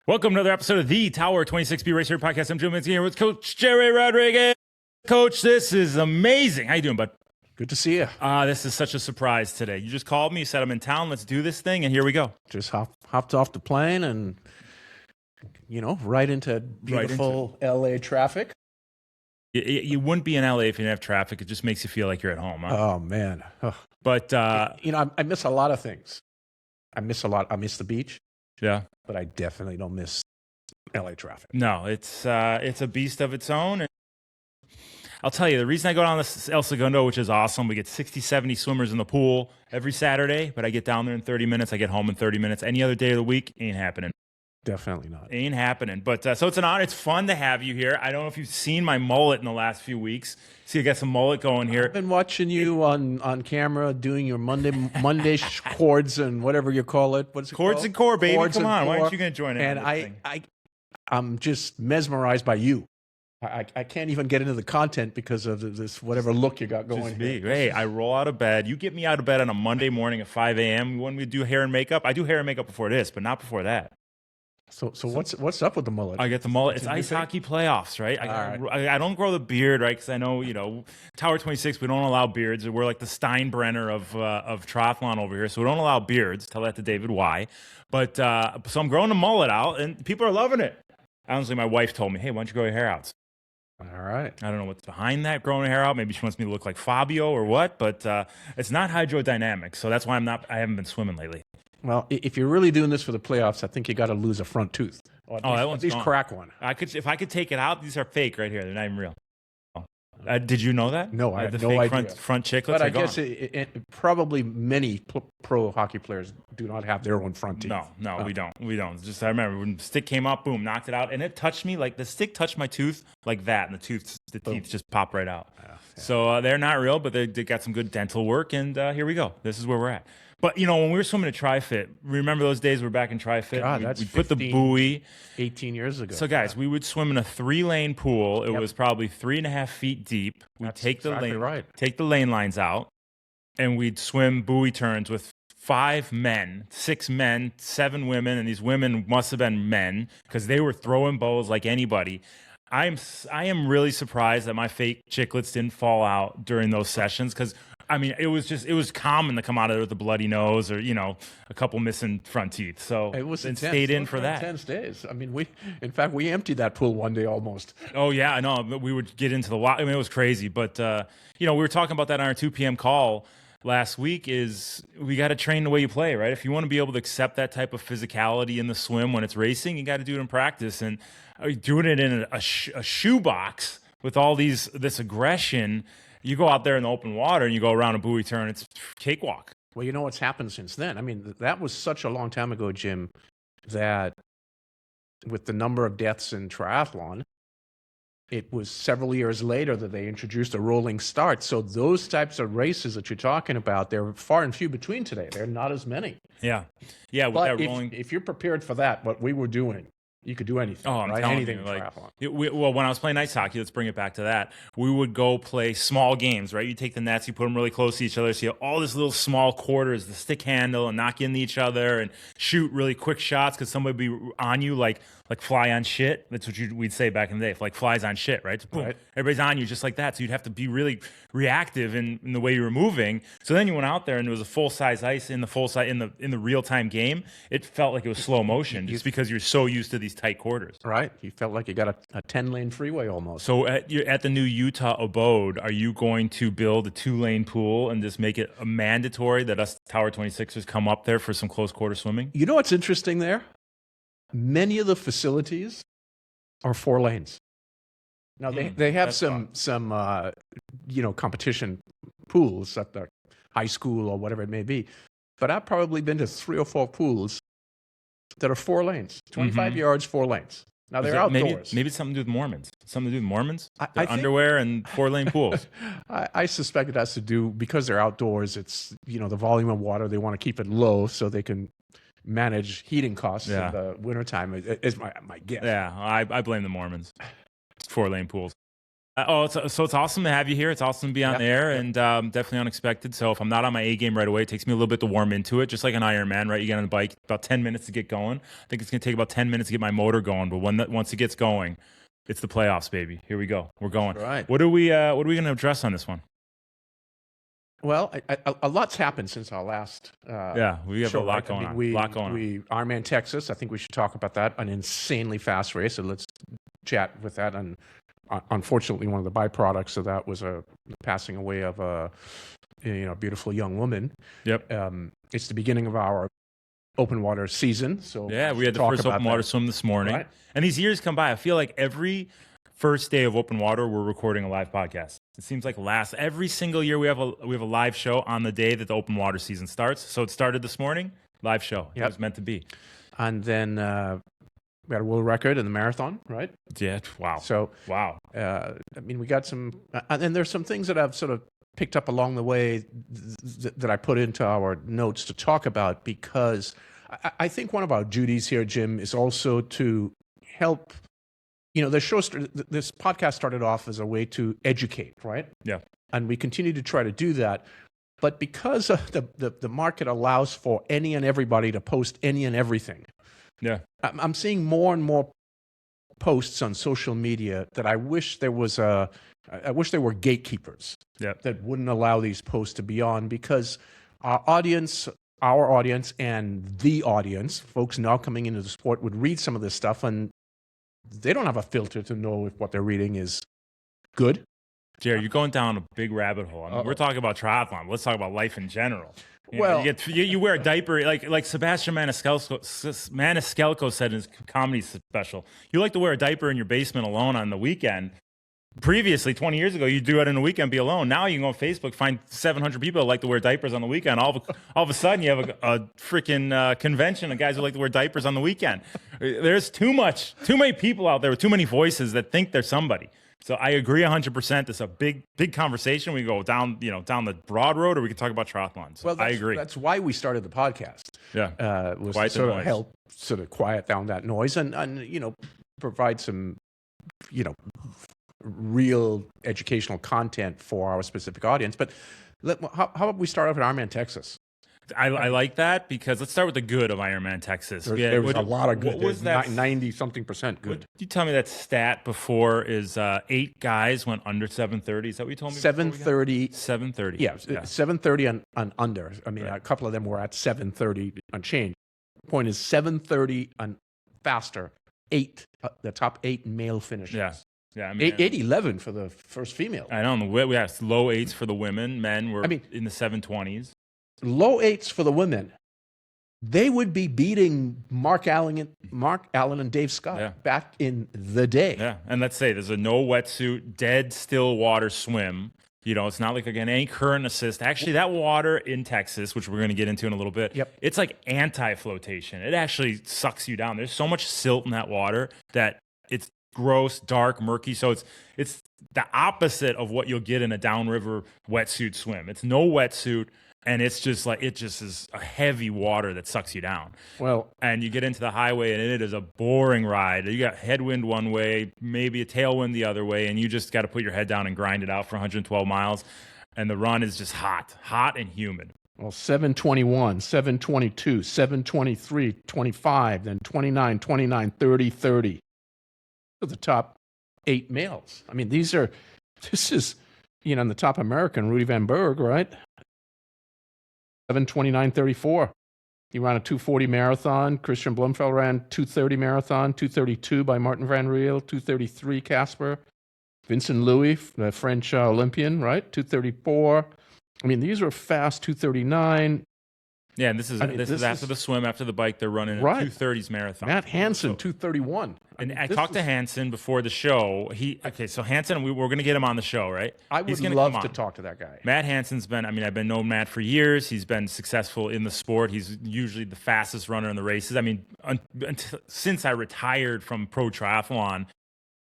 Welcome to another episode of the Tower 26B Racer Podcast. I'm Lubinski here with Coach Gerry Rodrigues. Coach, this is amazing. How you doing, bud? Good to see you. This is such a surprise today. You just called me, you said I'm in town, let's do this thing, and here we go. Just hopped off the plane and, right into beautiful LA traffic. You wouldn't be in LA if you didn't have traffic. It just makes you feel like you're at home. Huh? Oh, man. Ugh. But, I miss a lot of things. I miss the beach. Yeah. But I definitely don't miss LA traffic. No, it's a beast of its own. And I'll tell you, the reason I go down to El Segundo, which is awesome, we get 60, 70 swimmers in the pool every Saturday, but I get down there in 30 minutes. I get home in 30 minutes. Any other day of the week, ain't happening. Definitely not. Ain't happening. But so it's an honor. It's fun to have you here. I don't know if you've seen my mullet in the last few weeks. See, I got some mullet going here. I've been watching you on camera doing your Monday chords and whatever you call it. What's it Chords called? And core, baby. Chords Come on. core. Why aren't you going to join in? And I'm just mesmerized by you. I can't even get into the content because of this whatever look you got going here. Hey, I roll out of bed. You get me out of bed on a Monday morning at 5 a.m. When we do hair and makeup, I do hair and makeup before this, but not before that. So what's up with the mullet? I get the mullet. It's ice hockey playoffs, right? I don't grow the beard, right? Because I know, Tower 26, we don't allow beards. We're like the Steinbrenner of triathlon over here, so we don't allow beards. Tell that to David why. But so I'm growing the mullet out, and people are loving it. Honestly, my wife told me, hey, why don't you grow your hair out? All right. I don't know what's behind that, growing hair out. Maybe she wants me to look like Fabio or what, but it's not hydrodynamic, so that's why I haven't been swimming lately. Well, if you're really doing this for the playoffs, I think you got to lose a front tooth. Or at least crack one. If I could take it out, these are fake right here. They're not even real. Did you know that? No, I had the no fake idea. Front chiclets but I gone. guess probably many pro hockey players do not have their own front teeth. No, we don't. It's just I remember when the stick came up, boom, knocked it out, and it touched me like the stick touched my tooth like that, and the teeth just popped right out. Yeah. So they're not real, but they got some good dental work, and here we go. This is where we're at. But, when we were swimming at TriFit, remember those days we were back in TriFit? God, that's we put the buoy. 18 years ago. So, guys, we would swim in a 3-lane pool. It was probably 3.5 feet deep. We'd take the lane lines out, and we'd swim buoy turns with 5 men, 6 men, 7 women, and these women must have been men because they were throwing bows like anybody. I am really surprised that my fake chiclets didn't fall out during those sessions because it was common to come out of there with a bloody nose or, a couple missing front teeth. So it was intense. Stayed in for that. Intense days. We emptied that pool one day almost. Oh yeah, I know. We would get into the water. It was crazy. But, we were talking about that on our 2 p.m. call last week is we got to train the way you play, right? If you want to be able to accept that type of physicality in the swim when it's racing, you got to do it in practice. And doing it in a shoebox with all this aggression, you go out there in the open water and you go around a buoy turn, it's cakewalk. Well, you know what's happened since then? That was such a long time ago, Jim, that with the number of deaths in triathlon, it was several years later that they introduced a rolling start. So those types of races that you're talking about, they're far and few between today. They're not as many. Yeah. But if you're prepared for that, what we were doing, you could do anything. Oh, I'm right? telling Anything you, in like, triathlon. well, when I was playing ice hockey, let's bring it back to that. We would go play small games, right? You take the nets, you put them really close to each other, so you have all this little small quarters, the stick handle, and knock into each other, and shoot really quick shots because somebody would be on you like fly on shit. That's what we'd say back in the day, like flies on shit, right? So boom, right. Everybody's on you just like that. So you'd have to be really reactive in the way you were moving. So then you went out there and there was a full size ice in the real time game. It felt like it was slow motion just because you're so used to these tight quarters. Right. You felt like you got a 10-lane freeway almost. So at the new Utah abode, are you going to build a 2-lane pool and just make it mandatory that us Tower 26ers come up there for some close quarter swimming? You know what's interesting there? Many of the facilities are 4 lanes. Now they have some competition pools at the high school or whatever it may be, but I've probably been to 3 or 4 pools that are 4 lanes, 25 yards, 4 lanes. Now they're outdoors. Maybe it's something to do with Mormons. Something to do with Mormons? I think, underwear and 4-lane pools. I suspect it has to do because they're outdoors. It's the volume of water. They want to keep it low so they can manage heating costs in the wintertime. Is my guess. Yeah, I blame the Mormons. 4-lane pools. So it's awesome to have you here. It's awesome to be on air, and definitely unexpected. So if I'm not on my A game right away, it takes me a little bit to warm into it, just like an Ironman, right? You get on the bike, about 10 minutes to get going. I think it's going to take about 10 minutes to get my motor going, but once it gets going, it's the playoffs, baby. Here we go. We're going. All right. What are we going to address on this one? Well, a lot's happened since our last we have show, a lot going on. Ironman Texas, I think we should talk about that. An insanely fast race, so let's chat with that. And unfortunately, one of the byproducts of that was a passing away of a beautiful young woman. Yep. It's the beginning of our open water season. So we had the first open water swim this morning. Right. And these years come by. I feel like every first day of open water, we're recording a live podcast. It seems like every single year we have a live show on the day that the open water season starts. So it started this morning, live show. Yep. It was meant to be. And then we got a world record in the marathon, right? Yeah. Wow. So we got some, and there's some things that I've sort of picked up along the way that I put into our notes to talk about, because I think one of our duties here, Jim, is also to help. This podcast started off as a way to educate, right? Yeah. And we continue to try to do that. But because the market allows for any and everybody to post any and everything, I'm seeing more and more posts on social media that I wish there were gatekeepers that wouldn't allow these posts to be on, because our audience and the audience, folks now coming into the sport, would read some of this stuff, and they don't have a filter to know if what they're reading is good. Gerry, you're going down a big rabbit hole. I mean, we're talking about triathlon. Let's talk about life in general. You wear a diaper like Sebastian Maniscalco said in his comedy special. You like to wear a diaper in your basement alone on the weekend. Previously, 20 years ago, you do it in the weekend, be alone. Now you can go on Facebook, find 700 people that like to wear diapers on the weekend. All of a sudden, you have a freaking convention of guys who like to wear diapers on the weekend. There's too many people out there with too many voices that think they're somebody. So I agree 100%. It's a big conversation. We go down the broad road, or we can talk about triathlons. Well, I agree. That's why we started the podcast. Yeah, was to sort of help sort of quiet down that noise and provide some real educational content for our specific audience. But how about we start off at Ironman Texas? I like that, because let's start with the good of Ironman Texas. There was a lot of good. What was that? 90-something% good. You tell me that stat before is 8 guys went under 7:30. Is that what you told me? 7:30. 7:30. Yeah, 7:30 and under. I mean, a couple of them were at 7:30 and change. The point is 7:30 and faster. The top 8 male finishers. Yeah, I mean, 8:11 for the first female. I know. We have low 8s for the women. Men were in the 7:20s. Low 8s for the women. They would be beating Mark Allen and Dave Scott back in the day. Yeah, and let's say there's a no wetsuit, dead still water swim. It's not like they're getting any current assist. Actually, that water in Texas, which we're going to get into in a little bit, it's like anti-flotation. It actually sucks you down. There's so much silt in that water that it's gross, dark, murky. So it's the opposite of what you'll get in a downriver wetsuit swim. It's no wetsuit, and it just is a heavy water that sucks you down. Well, and you get into the highway, and it is a boring ride. You got headwind one way, maybe a tailwind the other way, and you just got to put your head down and grind it out for 112 miles. And the run is just hot and humid. Well, 7:21, 7:22, 7:23, 25, then 29, 29, 30, 30. The top 8 males. I mean, this is, in the top American, Rudy Van Berg, right? 7:29:34. He ran a 2:40 marathon. Christian Blumfeld ran 2:30 marathon, 2:32 by Martin Van Riel, 2:33 Casper. Vincent Louis, the French Olympian, right? 2:34. I mean, these are fast. 2:39. Yeah, and this is after the swim, after the bike. They're running a 2:30s marathon. Matt Hansen, 2:31. And I talked to Hansen before the show. So Hansen, we're going to get him on the show, right? I would love to talk to that guy. Matt Hansen's I've been knowing Matt for years. He's been successful in the sport. He's usually the fastest runner in the races. I mean, since I retired from pro triathlon,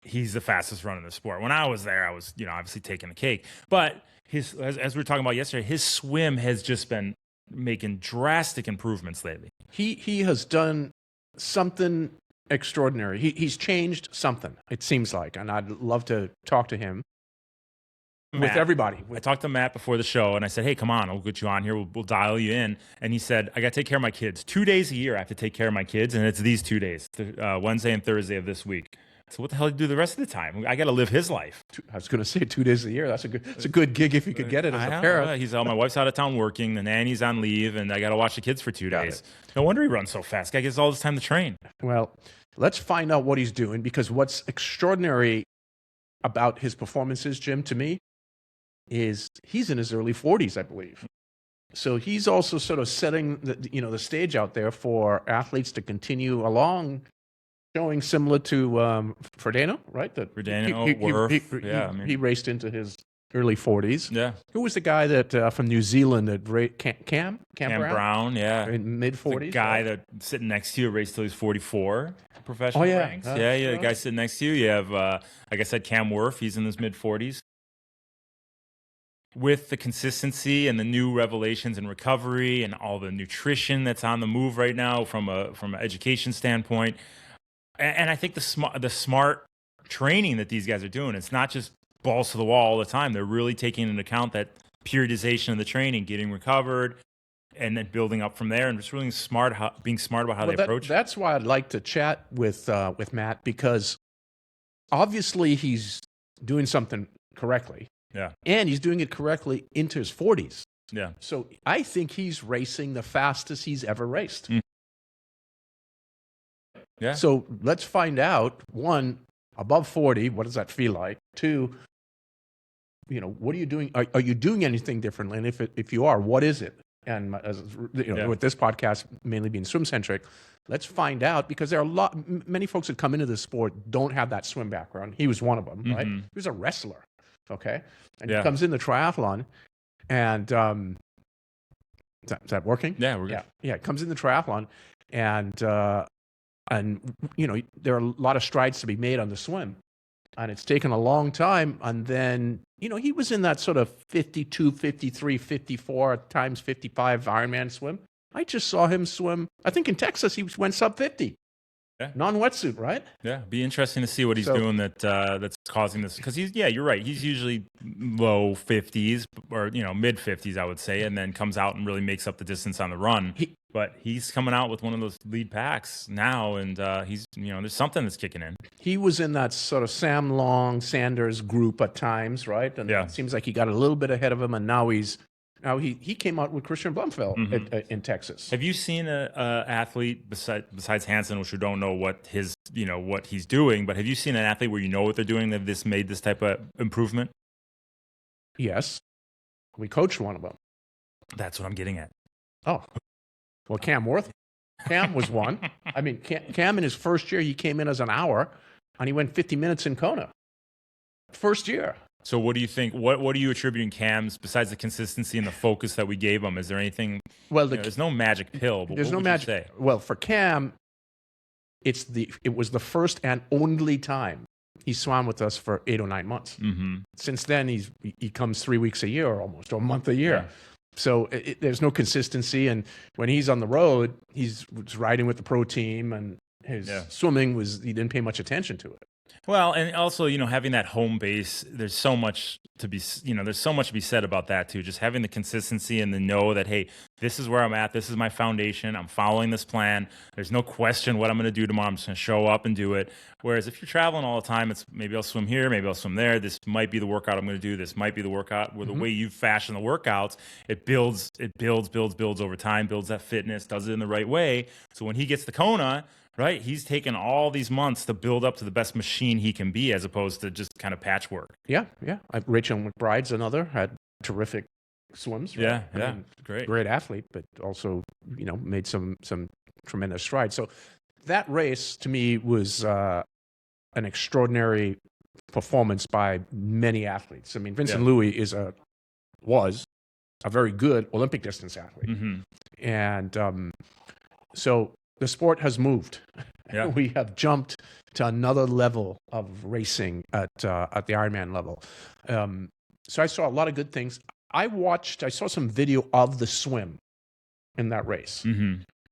he's the fastest runner in the sport. When I was there, I was, obviously taking the cake. But as we were talking about yesterday, his swim has just been making drastic improvements lately. He has done something extraordinary. He's changed something, it seems like, and I'd love to talk to him. Matt. everybody. I talked to Matt before the show, and I said, "Hey, come on, I'll get you on here. We'll dial you in." And he said, "I got to take care of my kids. 2 days a year, I have to take care of my kids, and it's these 2 days, Wednesday and Thursday of this week." So what the hell do you do the rest of the time? I got to live his life. I was going to say 2 days a year. It's a good gig if you could get it as a parent. He's my wife's out of town working, the nanny's on leave, and I got to watch the kids for 2 days. No wonder he runs so fast. Guy gets all this time to train. Well, let's find out what he's doing, because what's extraordinary about his performances, Jim, to me, is he's in his early 40s, I believe. So he's also sort of setting the stage out there for athletes to continue along, showing similar to Frodeno, right? Frodeno, he raced into his early 40s. Yeah. Who was the guy that from New Zealand that Cam Brown? Yeah. In mid 40s. The guy that sitting next to you raced till he's 44. Professional ranks. The guy sitting next to you. You have, like I said, Cam Worth. He's in his mid 40s. With the consistency and the new revelations in recovery and all the nutrition that's on the move right now from an education standpoint, and I think the smart training that these guys are doing, it's not just balls to the wall all the time. They're really taking into account that periodization of the training, getting recovered, and then building up from there, and just really being smart about how they approach it. That's why I'd like to chat with Matt, because obviously he's doing something correctly. Yeah. And he's doing it correctly into his 40s. Yeah. So I think he's racing the fastest he's ever raced. Yeah. So let's find out, one, above 40, what does that feel like? Two, what are you doing? Are you doing anything differently? And if you are, what is it? And with this podcast mainly being swim-centric, let's find out, because there are many folks that come into this sport don't have that swim background. He was one of them, right? He was a wrestler. Okay. And he comes in the triathlon, and is that working? Yeah, we're good. Yeah. It comes in the triathlon, and there are a lot of strides to be made on the swim, and it's taken a long time. And then, he was in that sort of 52, 53, 54 times 55 Ironman swim. I just saw him swim. I think in Texas, he went sub 50. Yeah. Non-wetsuit, right? Yeah, be interesting to see what he's doing that's causing this. Because you're right. He's usually low 50s or mid 50s, I would say, and then comes out and really makes up the distance on the run. But he's coming out with one of those lead packs now, and he's there's something that's kicking in. He was in that sort of Sam Long Sanders group at times, right? And it seems like he got a little bit ahead of him, and now he came out with Christian Blumfeld in Texas. Have you seen an athlete besides Hansen, which we don't know what he's doing, but have you seen an athlete where what they're doing that made this type of improvement? Yes. We coached one of them. That's what I'm getting at. Oh. Well, Cam Worth. Cam was one. I mean, Cam in his first year, he came in as an hour, and he went 50 minutes in Kona. First year. So what do you think? What are you attributing Cam's, besides the consistency and the focus that we gave him? Is there anything? Well, there's no magic pill. But there's no magic. Say? Well, for Cam, it was the first and only time he swam with us for 8 or 9 months. Since then, he comes 3 weeks a year almost, or a month a year. Yeah. So there's no consistency, and when he's on the road, he's riding with the pro team, and his swimming he didn't pay much attention to it. Well, and also, having that home base, there's so much to be said about that too. Just having the consistency and the know that, hey, this is where I'm at. This is my foundation. I'm following this plan. There's no question what I'm going to do tomorrow. I'm just going to show up and do it. Whereas if you're traveling all the time, it's maybe I'll swim here, maybe I'll swim there. This might be the workout I'm going to do. This might be the workout. With the way you fashion the workouts, it builds over time, builds that fitness, does it in the right way. So when he gets to Kona, right, he's taken all these months to build up to the best machine he can be, as opposed to just kind of patchwork. Yeah. Rachel McBride's another, had terrific swims. Right? Yeah, great athlete, but also made some tremendous strides. So that race to me was an extraordinary performance by many athletes. I mean, Vincent Louis was a very good Olympic distance athlete, and so the sport has moved. Yeah. We have jumped to another level of racing at the Ironman level. So I saw a lot of good things. I saw some video of the swim in that race.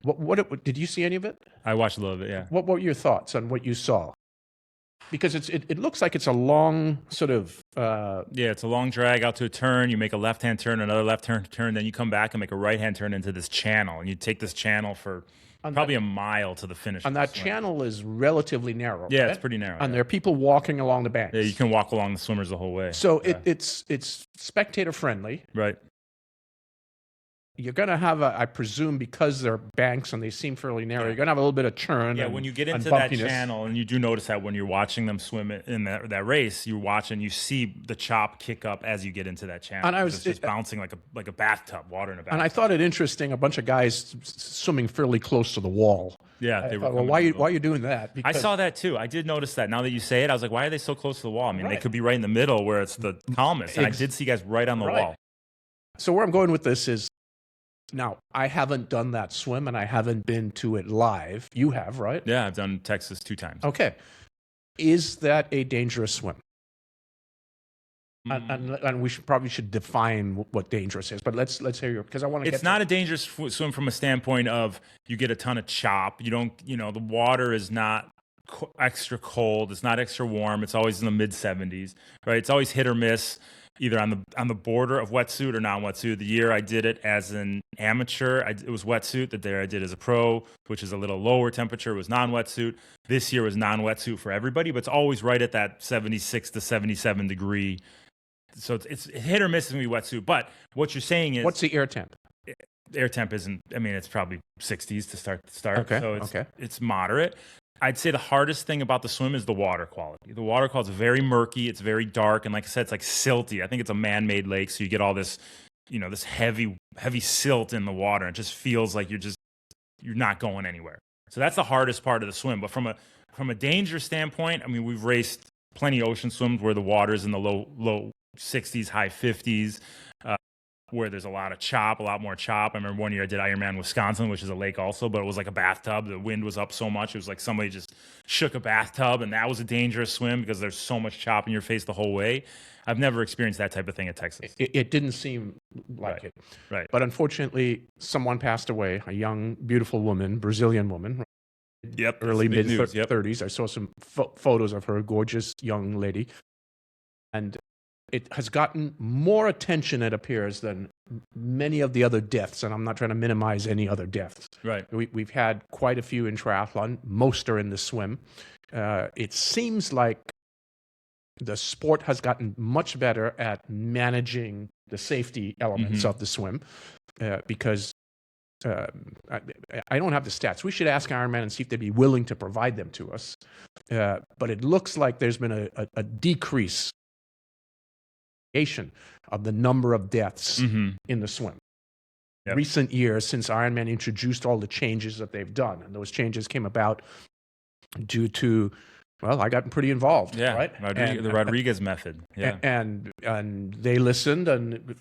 What did you see any of it? I watched a little bit, yeah. What were your thoughts on what you saw? Because it looks like it's a long sort of it's a long drag out to a turn. You make a left-hand turn, another left-hand turn, then you come back and make a right-hand turn into this channel, and you take this channel for probably a mile to the finish. And that channel is relatively narrow. Yeah, right? it's pretty narrow. And there are people walking along the banks. Yeah, you can walk along the swimmers the whole way. So it's spectator friendly. Right. You're going to have I presume, because they're banks and they seem fairly narrow, you're going to have a little bit of churn. Yeah, when you get into that channel, and you do notice that when you're watching them swim in that race, you watch and you see the chop kick up as you get into that channel. And it's just bouncing like a bathtub, water in a bathtub. And I thought it interesting, a bunch of guys swimming fairly close to the wall. Yeah, they were. Well, why are you doing that? Because I saw that too. I did notice that. Now that you say it, I was like, why are they so close to the wall? I mean, they could be right in the middle where it's the calmest. And I did see guys right on the wall. So where I'm going with this is, now, I haven't done that swim, and I haven't been to it live. You have, right? Yeah, I've done Texas 2 times. Okay. Is that a dangerous swim? And we probably should define what dangerous is. But let's hear your, because I want to. It's not a dangerous swim from a standpoint of you get a ton of chop. You don't, the water is not extra cold. It's not extra warm. It's always in the mid 70s, right? It's always hit or miss, either on the border of wetsuit or non-wetsuit. The year I did it as an amateur, it was wetsuit. The year I did as a pro, which is a little lower temperature, was non-wetsuit. This year was non-wetsuit for everybody, but it's always right at that 76 to 77 degree. So it's hit or miss in the wetsuit. But what you're saying is, what's the air temp? Air temp isn't. I mean, it's probably 60s to start. Okay. So it's moderate. I'd say the hardest thing about the swim is the water quality. The water quality is very murky. It's very dark. And like I said, it's like silty. I think it's a man-made lake. So you get all this, this heavy silt in the water. It just feels like you're not going anywhere. So that's the hardest part of the swim. But from a danger standpoint, I mean, we've raced plenty of ocean swims where the water is in the low 60s, high 50s. Where there's a lot more chop. I remember one year I did Ironman Wisconsin, which is a lake also, but it was like a bathtub. The wind was up so much. It was like somebody just shook a bathtub, and that was a dangerous swim because there's so much chop in your face the whole way. I've never experienced that type of thing at Texas. It didn't seem like it. Right. But unfortunately, someone passed away, a young, beautiful woman, Brazilian woman. Yep. Early, mid-30s. I saw some photos of her, a gorgeous young lady. And it has gotten more attention, it appears, than many of the other deaths, and I'm not trying to minimize any other deaths. Right. We've had quite a few in triathlon. Most are in the swim. It seems like the sport has gotten much better at managing the safety elements of the swim because I don't have the stats. We should ask Ironman and see if they'd be willing to provide them to us. But it looks like there's been a decrease of the number of deaths in the swim. Yep. Recent years, since Ironman introduced all the changes that they've done, and those changes came about due to, well, I got pretty involved. Yeah, right? The Rodrigues method. Yeah, and they listened, and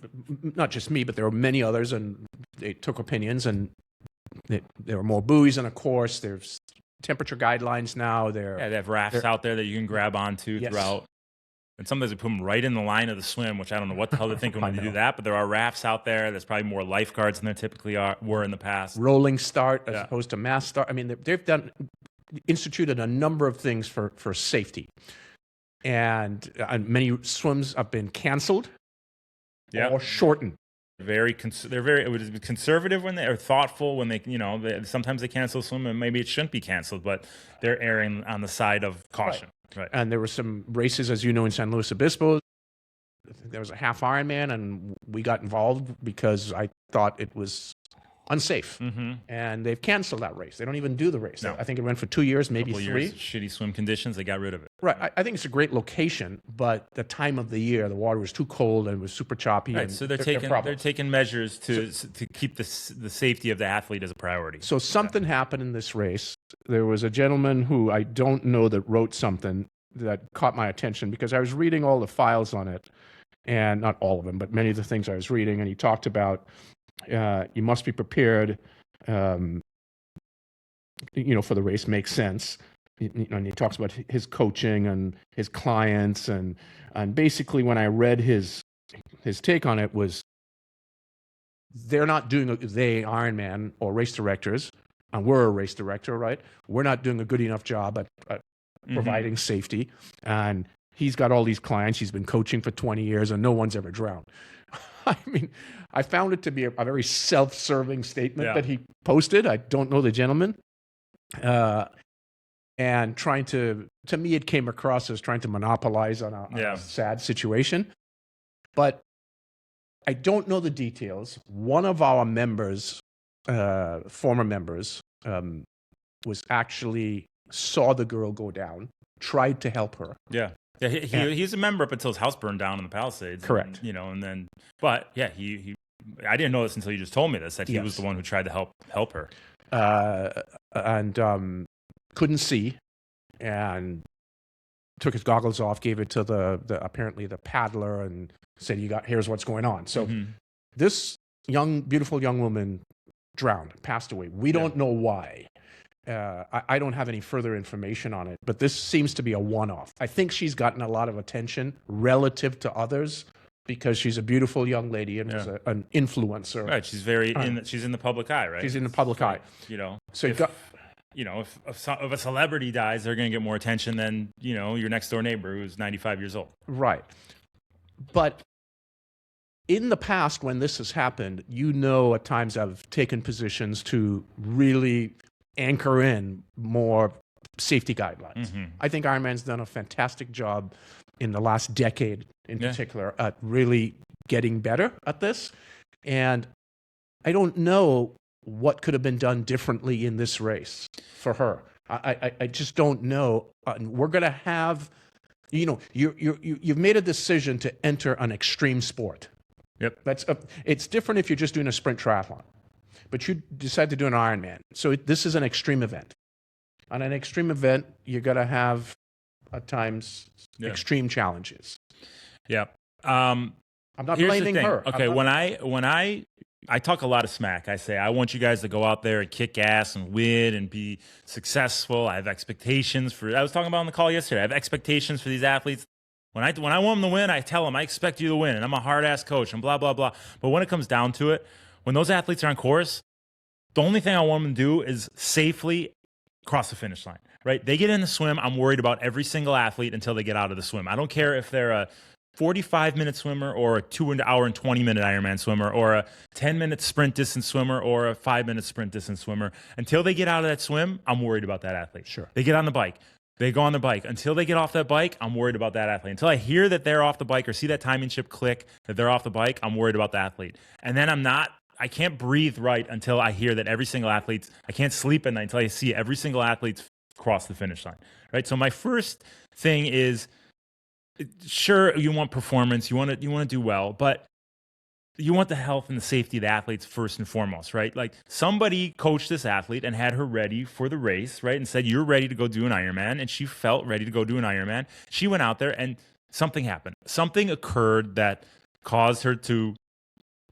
not just me, but there were many others, and they took opinions, and there were more buoys in a course. There's temperature guidelines now. They have rafts out there that you can grab onto throughout. And sometimes they put them right in the line of the swim, which I don't know what the hell they're thinking when they do that. But there are rafts out there. There's probably more lifeguards than there typically were in the past. Rolling start as opposed to mass start. I mean, they've instituted a number of things for safety. And many swims have been canceled or shortened. They're very conservative when they are thoughtful when they sometimes they cancel swim, and maybe it shouldn't be canceled, but they're erring on the side of caution. Right. And there were some races, as you know, in San Luis Obispo. There was a half Ironman, and we got involved because I thought it was unsafe. And they've canceled that race. They don't even do the race. No. I think it went for 2 years, maybe 3. Years, shitty swim conditions. They got rid of it. Right. I think it's a great location, but the time of the year, the water was too cold and it was super choppy. Right. And so they're taking measures to keep the safety of the athlete as a priority. So something happened in this race. There was a gentleman who I don't know that wrote something that caught my attention because I was reading all the files on it, and not all of them, but many of the things I was reading. And he talked about you must be prepared, for the race. Makes sense. And he talks about his coaching and his clients, and basically when I read his take on it was they're not doing Ironman or race directors, and we're a race director, right? We're not doing a good enough job at providing safety. And he's got all these clients. He's been coaching for 20 years and no one's ever drowned. I mean, I found it to be a very self-serving statement that he posted. I don't know the gentleman. And trying to me, it came across as trying to monopolize on a sad situation. But I don't know the details. One of our members, former members, was actually saw the girl go down, tried to help her. Yeah. Yeah, he's a member up until his house burned down in the Palisades. Correct. And, and then, but yeah, he I didn't know this until you just told me this, that he was the one who tried to help her. And couldn't see, and took his goggles off, gave it to the apparently the paddler, and said, here's what's going on. So this beautiful young woman drowned, passed away. We don't know why. I don't have any further information on it, but this seems to be a one-off. I think she's gotten a lot of attention relative to others because she's a beautiful young lady and was an influencer. Right, she's she's in the public eye, right? She's in the public eye. So if a celebrity dies, they're going to get more attention than your next door neighbor who's 95 years old. Right, but in the past, when this has happened, at times I've taken positions to really anchor in more safety guidelines. I think Ironman's done a fantastic job in the last decade in particular at really getting better at this. And I don't know what could have been done differently in this race for her. I just don't know. We're going to have, you've made a decision to enter an extreme sport. Yep. It's different if you're just doing a sprint triathlon. But you decide to do an Ironman. So this is an extreme event. On an extreme event, you're going to have, at times, extreme challenges. Yeah. I'm not blaming her. Okay, when I talk a lot of smack, I say, I want you guys to go out there and kick ass and win and be successful. I have expectations I was talking about on the call yesterday. I have expectations for these athletes. When I want them to win, I tell them, I expect you to win, and I'm a hard-ass coach, and blah, blah, blah. But when it comes down to it, when those athletes are on course, the only thing I want them to do is safely cross the finish line, right? They get in the swim. I'm worried about every single athlete until they get out of the swim. I don't care if they're a 45-minute swimmer or a 2 hour and 20-minute Ironman swimmer or a 10-minute sprint distance swimmer or a 5-minute sprint distance swimmer. Until they get out of that swim, I'm worried about that athlete. Sure. They get on the bike. They go on the bike. Until they get off that bike, I'm worried about that athlete. Until I hear that they're off the bike or see that timing chip click, that they're off the bike, I'm worried about the athlete. And then I can't breathe right until I hear that every single athlete, I can't sleep at night until I see every single athlete cross the finish line, right? So my first thing is, sure, you want performance, you want to do well, but you want the health and the safety of the athletes first and foremost, right? Like somebody coached this athlete and had her ready for the race, right? And said, you're ready to go do an Ironman. And she felt ready to go do an Ironman. She went out there and something happened. Something occurred that caused her to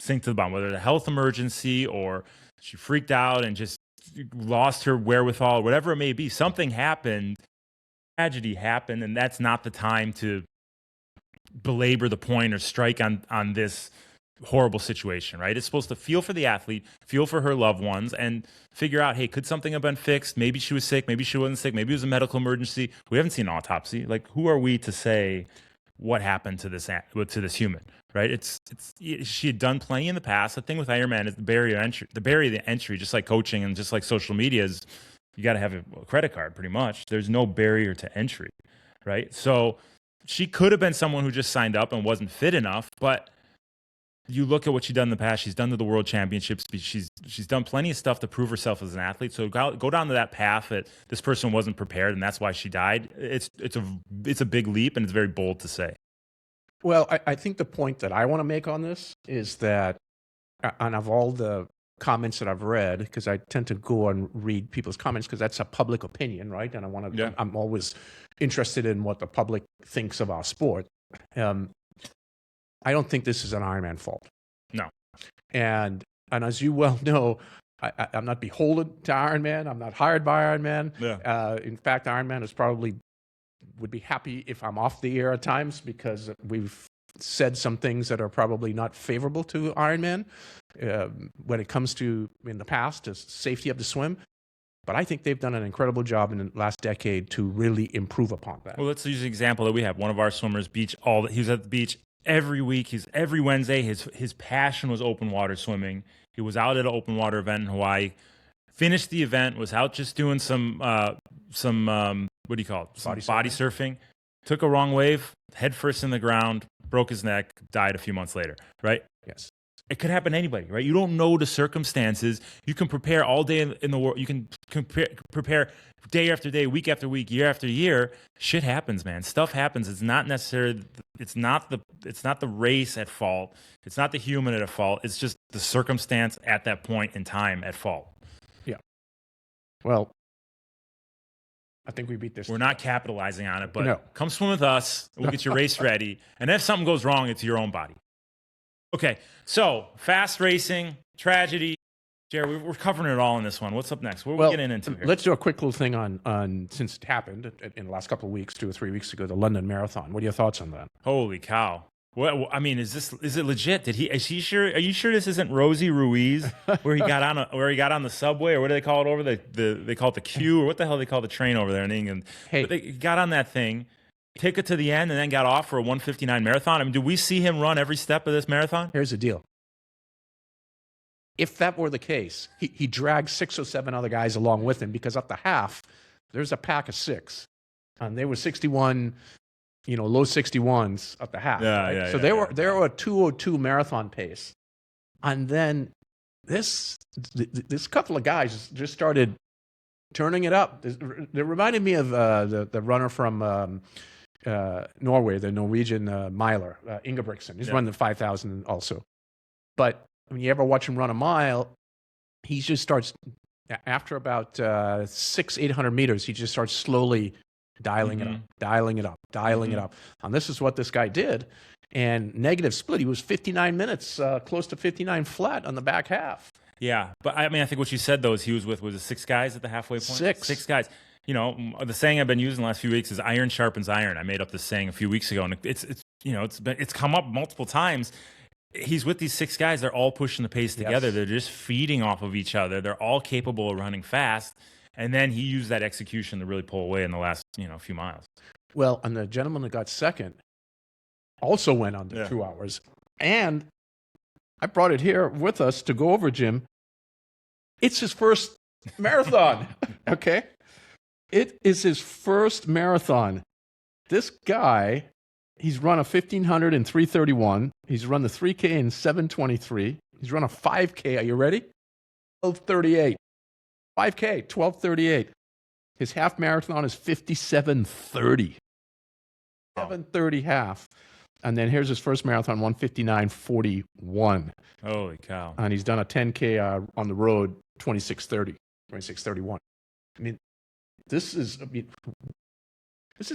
sink to the bottom, whether it's a health emergency or she freaked out and just lost her wherewithal, whatever it may be. Something happened, tragedy happened, and that's not the time to belabor the point or strike on this horrible situation, right? It's supposed to feel for the athlete, feel for her loved ones, and figure out, hey, could something have been fixed? Maybe she was sick, maybe she wasn't sick, maybe it was a medical emergency. We haven't seen an autopsy. Like, who are we to say what happened to this human, right? She had done plenty in the past. The thing with Ironman is the barrier to entry, just like coaching and just like social media, is you got to have a credit card pretty much. There's no barrier to entry, right? So she could have been someone who just signed up and wasn't fit enough, but you look at what she's done in the past. She's done to the World Championships. She's done plenty of stuff to prove herself as an athlete. So go down to that path that this person wasn't prepared and that's why she died. It's a big leap and it's very bold to say. Well, I think the point that I want to make on this is that, and of all the comments that I've read, because I tend to go and read people's comments because that's a public opinion, right? And I'm always interested in what the public thinks of our sport. I don't think this is an Ironman fault. No. And as you well know, I'm not beholden to Ironman. I'm not hired by Ironman. Yeah. In fact, Ironman would be happy if I'm off the air at times because we've said some things that are probably not favorable to Ironman when it comes to, in the past, to safety of the swim. But I think they've done an incredible job in the last decade to really improve upon that. Well, let's use the example that we have. One of our swimmers, he was at the beach every week. Every Wednesday. His passion was open water swimming. He was out at an open water event in Hawaii. Finished the event. Was out just doing some what do you call it? Body surfing. Took a wrong wave, head first in the ground, broke his neck, died a few months later. Right? Yes. It could happen to anybody, right? You don't know the circumstances. You can prepare all day in the world. You can prepare day after day, week after week, year after year. Shit happens, man. Stuff happens. It's not necessarily. It's not the race at fault. It's not the human at fault. It's just the circumstance at that point in time at fault. Yeah. Well, I think we beat this. We're not capitalizing on it, but no. Come swim with us. We'll get your race ready. And if something goes wrong, it's your own body. Okay, so fast racing, tragedy. Gerry, we're covering it all in this one. What's up next? What are we getting into here? Let's do a quick little thing on since it happened in the last couple of weeks, 2 or 3 weeks ago, the London Marathon. What are your thoughts on that? Holy cow. What, I mean, is it legit? Is he sure? Are you sure this isn't Rosie Ruiz where he got on the subway, or what do they call it over they call it the Q, or what the hell they call the train over there in England? Hey, but they got on that thing, took it to the end, and then got off for a 1:59 marathon. I mean, do we see him run every step of this marathon? Here's the deal. If that were the case, he dragged 6 or 7 other guys along with him, because at the half, there's a pack of 6. And they were 61, low 61s at the half. Yeah, right? yeah. So they were a 2:02 marathon pace. And then this couple of guys just started turning it up. They reminded me of the runner from Norway, the Norwegian miler, Ingebrigtsen. He's run the 5,000 also. But when you ever watch him run a mile, he just starts, after about 800 meters, he just starts slowly dialing it up. And this is what this guy did. And negative split, he was 59 minutes, close to 59 flat on the back half. Yeah, but I mean, I think what you said, though, is he was with, 6 guys at the halfway point? 6 guys. The saying I've been using the last few weeks is iron sharpens iron. I made up this saying a few weeks ago, and it's come up multiple times. He's with these 6 guys. They're all pushing the pace together. Yes. They're just feeding off of each other. They're all capable of running fast. And then he used that execution to really pull away in the last, few miles. Well, and the gentleman that got second also went under 2 hours. And I brought it here with us to go over, Jim. It's his first marathon, okay? It is his first marathon. This guy, he's run a 1,500 in 3:31. He's run the 3K in 7:23. He's run a 5K. Are you ready? 12:38. 5K, 12:38. His half marathon is 57:30. 7:30 half. And then here's his first marathon, 1:59:41. Holy cow. And he's done a 10K on the road, 26:30, 26:31. I mean, this is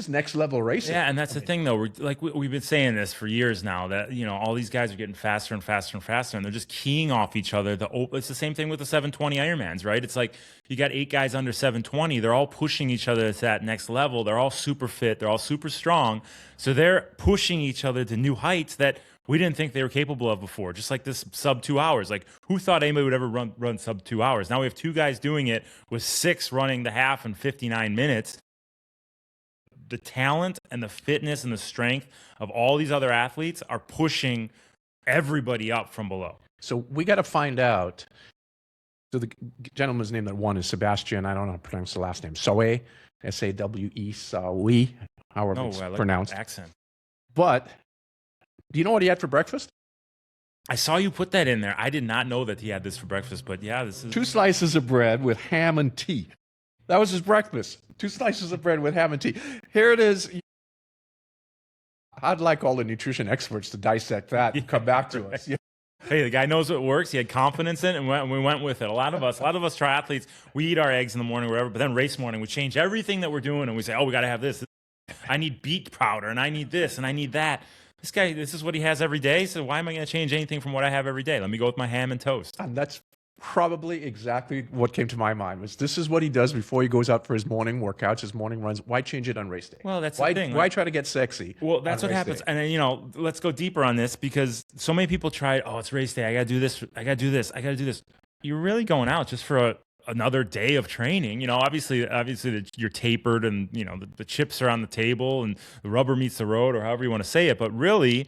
next level racing. Yeah, and that's the thing, though. We've been saying this for years now, that all these guys are getting faster and faster and faster, and they're just keying off each other. It's the same thing with the 720 Ironmans, right? It's like you got 8 guys under 720. They're all pushing each other to that next level. They're all super fit. They're all super strong. So they're pushing each other to new heights that we didn't think they were capable of before. Just like this sub 2 hours. Like, who thought anybody would ever run sub 2 hours? Now we have 2 guys doing it with 6 running the half in 59 minutes. The talent and the fitness and the strength of all these other athletes are pushing everybody up from below. So we got to find out. So the gentleman's name that won is Sebastian. I don't know how to pronounce the last name. Sawe, S-A-W-E, Sawe, however it's pronounced. Accent. But do you know what he had for breakfast? I saw you put that in there. I did not know that he had this for breakfast, but yeah, this is 2 slices of bread with ham and tea. That was his breakfast. 2 slices of bread with ham and tea. Here it is. I'd like all the nutrition experts to dissect that and come back to us. Yeah. Hey, the guy knows what works. He had confidence in it, and we went with it. A lot of us triathletes, we eat our eggs in the morning or whatever, but then race morning, we change everything that we're doing, and we say, oh, we got to have this. I need beet powder, and I need this, and I need that. This guy, this is what he has every day, so why am I going to change anything from what I have every day? Let me go with my ham and toast. And that's probably exactly what came to my mind. Was this is what he does before he goes out for his morning workouts, his morning runs. Why change it on race day? Well, that's the thing. Why try to get sexy? Well, that's what happens. Day? And then, let's go deeper on this, because so many people try, oh, it's race day. I got to do this. I got to do this. I got to do this. You're really going out just for a another day of training. Obviously you're tapered and, the chips are on the table and the rubber meets the road, or however you want to say it. But really,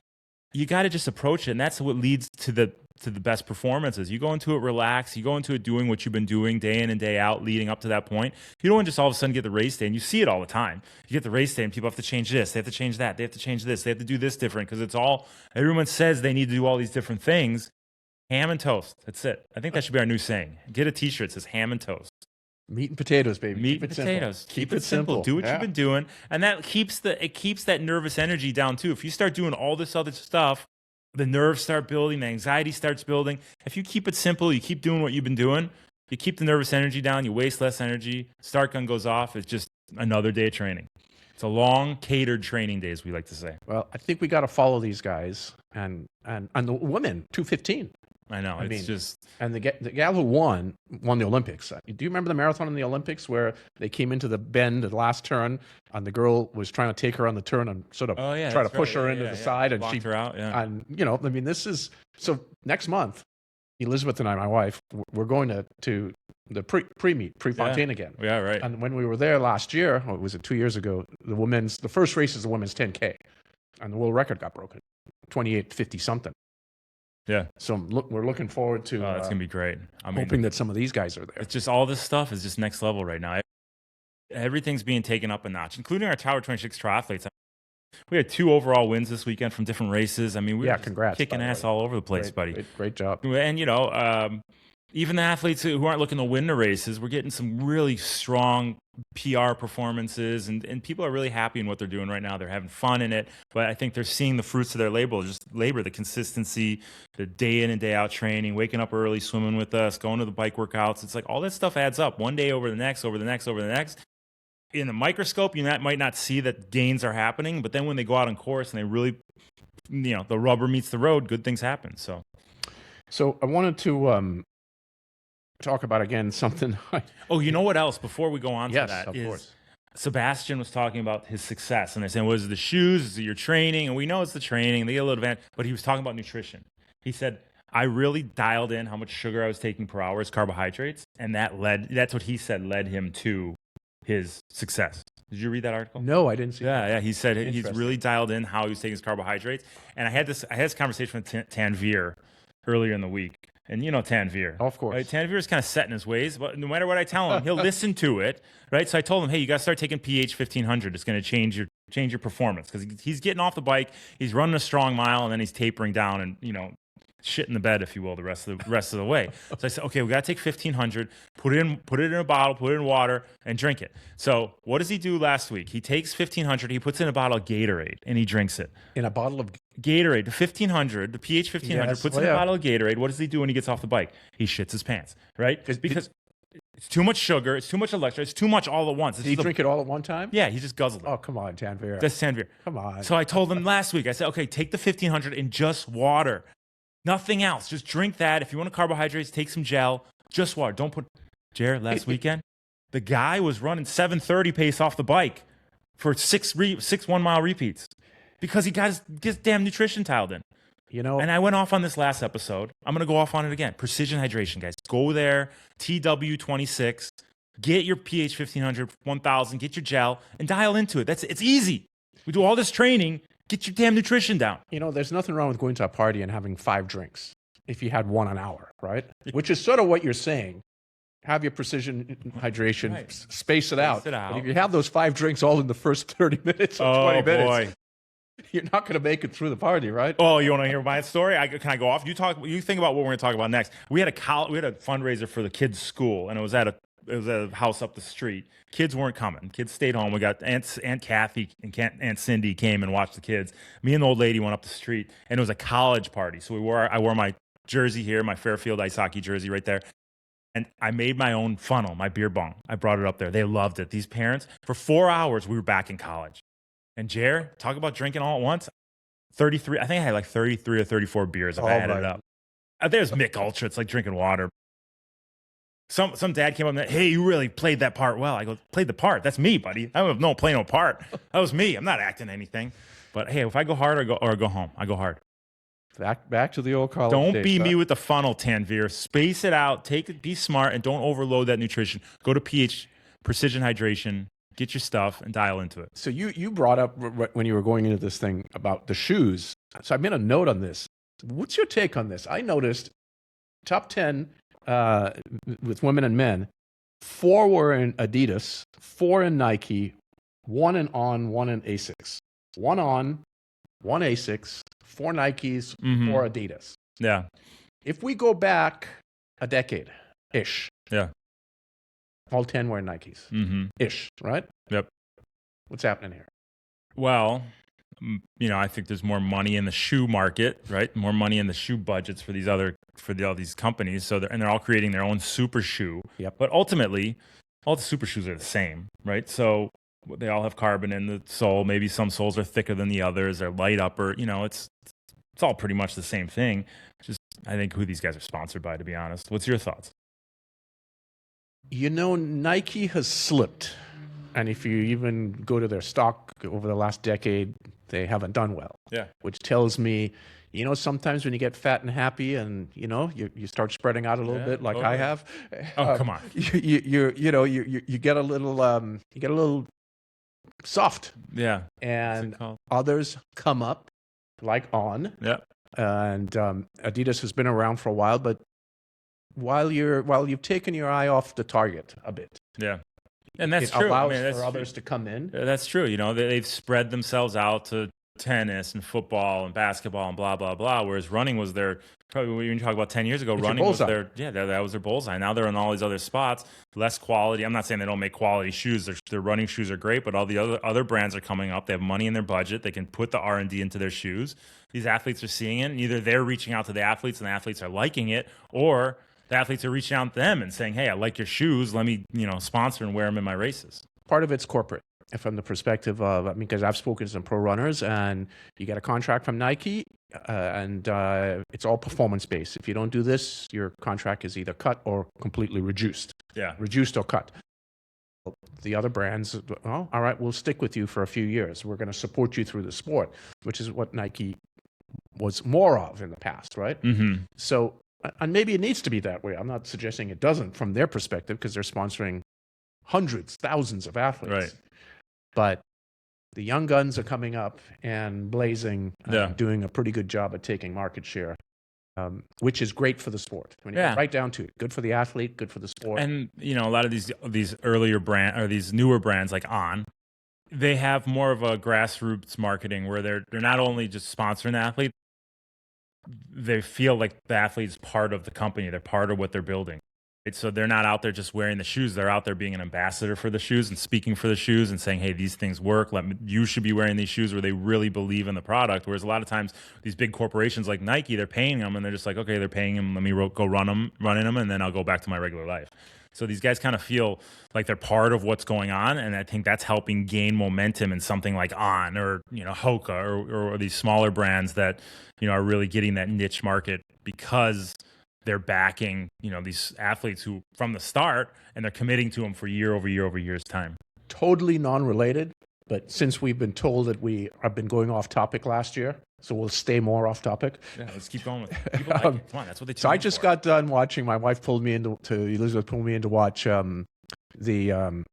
you got to just approach it. And that's what leads to the best performances. You go into it relaxed. You go into it doing what you've been doing day in and day out leading up to that point. You don't just all of a sudden get the race day, and you see it all the time. You get the race day and people have to change this. They have to change that. They have to change this. They have to do this different because everyone says they need to do all these different things. Ham and toast. That's it. I think that should be our new saying. Get a t-shirt that says ham and toast. Meat and potatoes, baby. Meat and potatoes. Keep it simple. Do what you've been doing. And that keeps that nervous energy down too. If you start doing all this other stuff, the nerves start building, the anxiety starts building. If you keep it simple, you keep doing what you've been doing, you keep the nervous energy down, you waste less energy, start gun goes off, it's just another day of training. It's a long, catered training day, as we like to say. Well, I think we got to follow these guys and the women, 2:15. I know. And the gal who won the Olympics. Do you remember the marathon in the Olympics where they came into the bend, the last turn, and the girl was trying to take her on the turn and sort of try to push her into the side, and blocked her out. Yeah. And this is so. Next month, Elizabeth and I, my wife, we're going to the pre-meet, Prefontaine again. Yeah, right. And when we were there last year, or was it 2 years ago? The first race is the women's 10K, and the world record got broken, 28:50 something. Yeah. So we're looking forward to. It's gonna be great. Hoping that some of these guys are there. It's just all this stuff is just next level right now. Everything's being taken up a notch, including our Tower 26 triathletes. We had 2 overall wins this weekend from different races. I mean, we were congrats, kicking ass all over the place, buddy. Great job. And even the athletes who aren't looking to win the races, we're getting some really strong PR performances, and people are really happy in what they're doing right now. They're having fun in it, but I think they're seeing the fruits of their labor, the consistency, the day in and day out training, waking up early, swimming with us, going to the bike workouts. It's like all that stuff adds up one day over the next, over the next, over the next. In the microscope, you might not see that gains are happening, but then when they go out on course and they really, the rubber meets the road, good things happen. So I wanted to talk about again something. You know what else before we go on to that? Yes, of course. Sebastian was talking about his success, and they're saying, was it the shoes? Is it your training? And we know it's the training. They get a little advantage, but he was talking about nutrition. He said, I really dialed in how much sugar I was taking per hour as carbohydrates, and that's what he said led him to his success. Did you read that article? No, I didn't see that. Yeah. He said he's really dialed in how he was taking his carbohydrates. And I had this conversation with Tanvir earlier in the week. And Tanvir. Of course. Right? Tanvir is kind of set in his ways, but no matter what I tell him, he'll listen to it. Right. So I told him, hey, you got to start taking pH 1500. It's going to change your performance, because he's getting off the bike. He's running a strong mile, and then he's tapering down and, shit in the bed, if you will, the rest of the way. So I said, okay, we got to take 1500, put it in a bottle, put it in water, and drink it. So what does he do last week? He takes 1500, he puts it in a bottle of Gatorade, and he drinks it. In a bottle of Gatorade, the 1500, the pH 1500, yes. puts in a bottle of Gatorade. What does he do when he gets off the bike? He shits his pants, right? Because it's too much sugar, it's too much electrolytes, it's too much all at once. Did he drink it all at one time? Yeah, he just guzzled it. Oh, come on, Tanvir. That's Tanvir. Come on. So I told him last week, I said, okay, take the 1500 and just water. Nothing else. Just drink that. If you want carbohydrates, take some gel. Just water. Don't put. Jared, last weekend, the guy was running 7:30 pace off the bike for six 1 mile repeats because he got his damn nutrition tiled in. And I went off on this last episode. I'm going to go off on it again. Precision hydration, guys. Go there, TW26. Get your pH 1500, 1000. Get your gel and dial into it. It's easy. We do all this training. Get your damn nutrition down. There's nothing wrong with going to a party and having 5 drinks if you had one an hour, right? Which is sort of what you're saying. Have your precision hydration, right. Space it out. But if you have those 5 drinks all in the first 30 minutes or 20 minutes, you're not going to make it through the party, right? Oh, you want to hear my story? Can I go off? You think about what we're going to talk about next. We had a fundraiser for the kids' school, and it was at a house up the street. Kids weren't coming. Kids stayed home. We got Aunt Kathy and Aunt Cindy came and watched the kids. Me and the old lady went up the street, and it was a college party. So I wore my jersey here, my Fairfield ice hockey jersey right there. And I made my own funnel, my beer bong. I brought it up there. They loved it. These parents, for 4 hours, we were back in college. And Jer, talk about drinking all at once. 33, I think I had like 33 or 34 beers if I added it up. There's Mick Ultra. It's like drinking water. Some dad came up and said, hey, you really played that part well. I go, played the part? That's me, buddy. I don't play no part. That was me. I'm not acting anything. But hey, if I go hard or go home, I go hard. Back to the old college Don't days, be huh? me with the funnel, Tanvir. Space it out. Be smart, and don't overload that nutrition. Go to pH, precision hydration, get your stuff, and dial into it. So you brought up when you were going into this thing about the shoes. So I made a note on this. What's your take on this? I noticed top 10 with women and men, 4 were in Adidas, 4 in Nike, 1 in On, 1 in Asics. 1 On, 1 Asics, 4 Nikes, 4 Adidas. Yeah. If we go back a decade-ish, Yeah. all 10 were in Nikes. Ish, right? Yep. What's happening here? Well, I think there's more money in the shoe market, right? More money in the shoe budgets for all these companies. So they're all creating their own super shoe. Yep. But ultimately, all the super shoes are the same, right? So they all have carbon in the sole. Maybe some soles are thicker than the others. They're light upper. It's all pretty much the same thing. Just I think who these guys are sponsored by, to be honest. What's your thoughts? Nike has slipped. And if you even go to their stock over the last decade, they haven't done well. Yeah. Which tells me, sometimes when you get fat and happy and, you start spreading out a little bit like I have. Oh, come on. You get a little soft. Yeah. And others come up like On. Yeah. And Adidas has been around for a while, but while you've taken your eye off the target a bit. Yeah. And that's it true. allows that's for others to come in. That's true. They've spread themselves out to tennis and football and basketball and blah, blah, blah. Whereas running was probably when you talk about 10 years ago, running was that was their bullseye. Now they're in all these other spots, less quality. I'm not saying they don't make quality shoes. Their running shoes are great, but all the other brands are coming up. They have money in their budget. They can put the R&D into their shoes. These athletes are seeing it, and either they're reaching out to the athletes and the athletes are liking it, or the athletes are reaching out to them and saying, hey, I like your shoes. Let me, sponsor and wear them in my races. Part of it's corporate from the perspective of, because I've spoken to some pro runners and you get a contract from Nike and it's all performance-based. If you don't do this, your contract is either cut or completely reduced. Yeah. Reduced or cut. The other brands, all right, we'll stick with you for a few years. We're going to support you through the sport, which is what Nike was more of in the past, right? Mm-hmm. So, and maybe it needs to be that way. I'm not suggesting it doesn't from their perspective because they're sponsoring hundreds, thousands of athletes. Right. But the young guns are coming up and blazing, doing a pretty good job at taking market share, which is great for the sport. When you get right down to it, good for the athlete, good for the sport. And, a lot of these earlier these newer brands like On, they have more of a grassroots marketing where they're not only just sponsoring the athlete, they feel like the athlete's part of the company. They're part of what they're building. Right? So they're not out there just wearing the shoes. They're out there being an ambassador for the shoes and speaking for the shoes and saying, hey, these things work. You should be wearing these shoes, where they really believe in the product. Whereas a lot of times these big corporations like Nike, they're paying them and they're just like, okay, they're paying them. Let me go run in them and then I'll go back to my regular life. So these guys kind of feel like they're part of what's going on, and I think that's helping gain momentum in something like On or Hoka or these smaller brands that are really getting that niche market because they're backing these athletes who from the start, and they're committing to them for year over year's time. Totally non-related, but since we've been told that we have been going off topic last year, so we'll stay more off topic. Yeah, let's keep going with it. People like it. Come on, that's what they. So I just got done watching. My wife Elizabeth pulled me in to watch the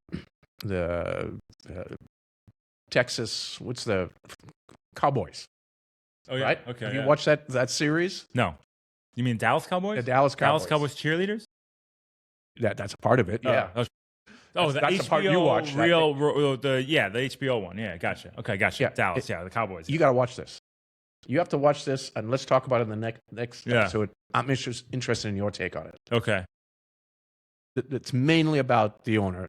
Texas. What's the Cowboys? Oh yeah. Right? Okay. Have you watched that series? No. You mean Dallas Cowboys? The Dallas Cowboys. Dallas Cowboys cheerleaders? That's a part of it. Yeah. Oh, that's HBO the part you watched. the HBO one. Yeah, gotcha. Okay, gotcha. Yeah, Dallas. The Cowboys. You got to watch this. You have to watch this, and let's talk about it in the next episode. I'm interested in your take on it. Okay. It's mainly about the owner,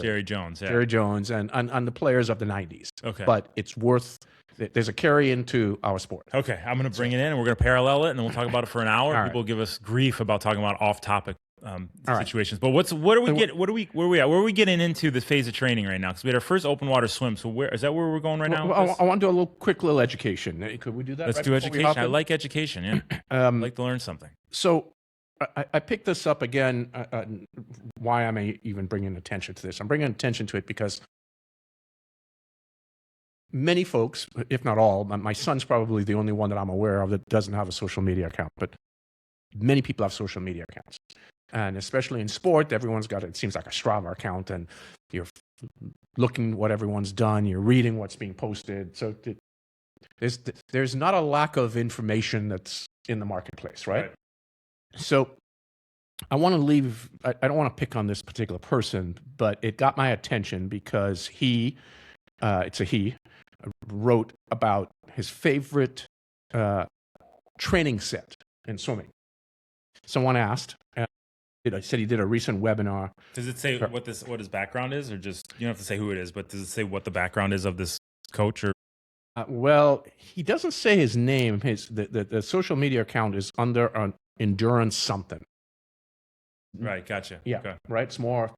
Gerry Jones. Yeah. Gerry Jones, and the players of the 90s. Okay. But it's worth. There's a carry into our sport. Okay, I'm going to bring it in, and we're going to parallel it, and then we'll talk about it for an hour. People give us grief about talking about off-topic situations. But where are we getting into the phase of training right now? Because we had our first open water swim. So where we're going right now? I want to do a quick education. Could we do that? Let's do education. I like education. Yeah, I like to learn something. So I picked this up again. Why am I even bringing attention to this? I'm bringing attention to it because many folks, if not all, my son's probably the only one that I'm aware of that doesn't have a social media account, but many people have social media accounts. And especially in sport, everyone's got, it seems like a Strava account, and you're looking what everyone's done, you're reading what's being posted. So there's not a lack of information that's in the marketplace, right? So I want to leave, I don't want to pick on this particular person, but it got my attention because it's a he, wrote about his favorite training set in swimming. Someone asked, I said he did a recent webinar. Does it say what his background is, or just, you don't have to say who it is, but does it say what the background is of this coach? Or well, he doesn't say his name. The social media account is under an endurance something. Right, gotcha. Yeah, okay. Right. It's more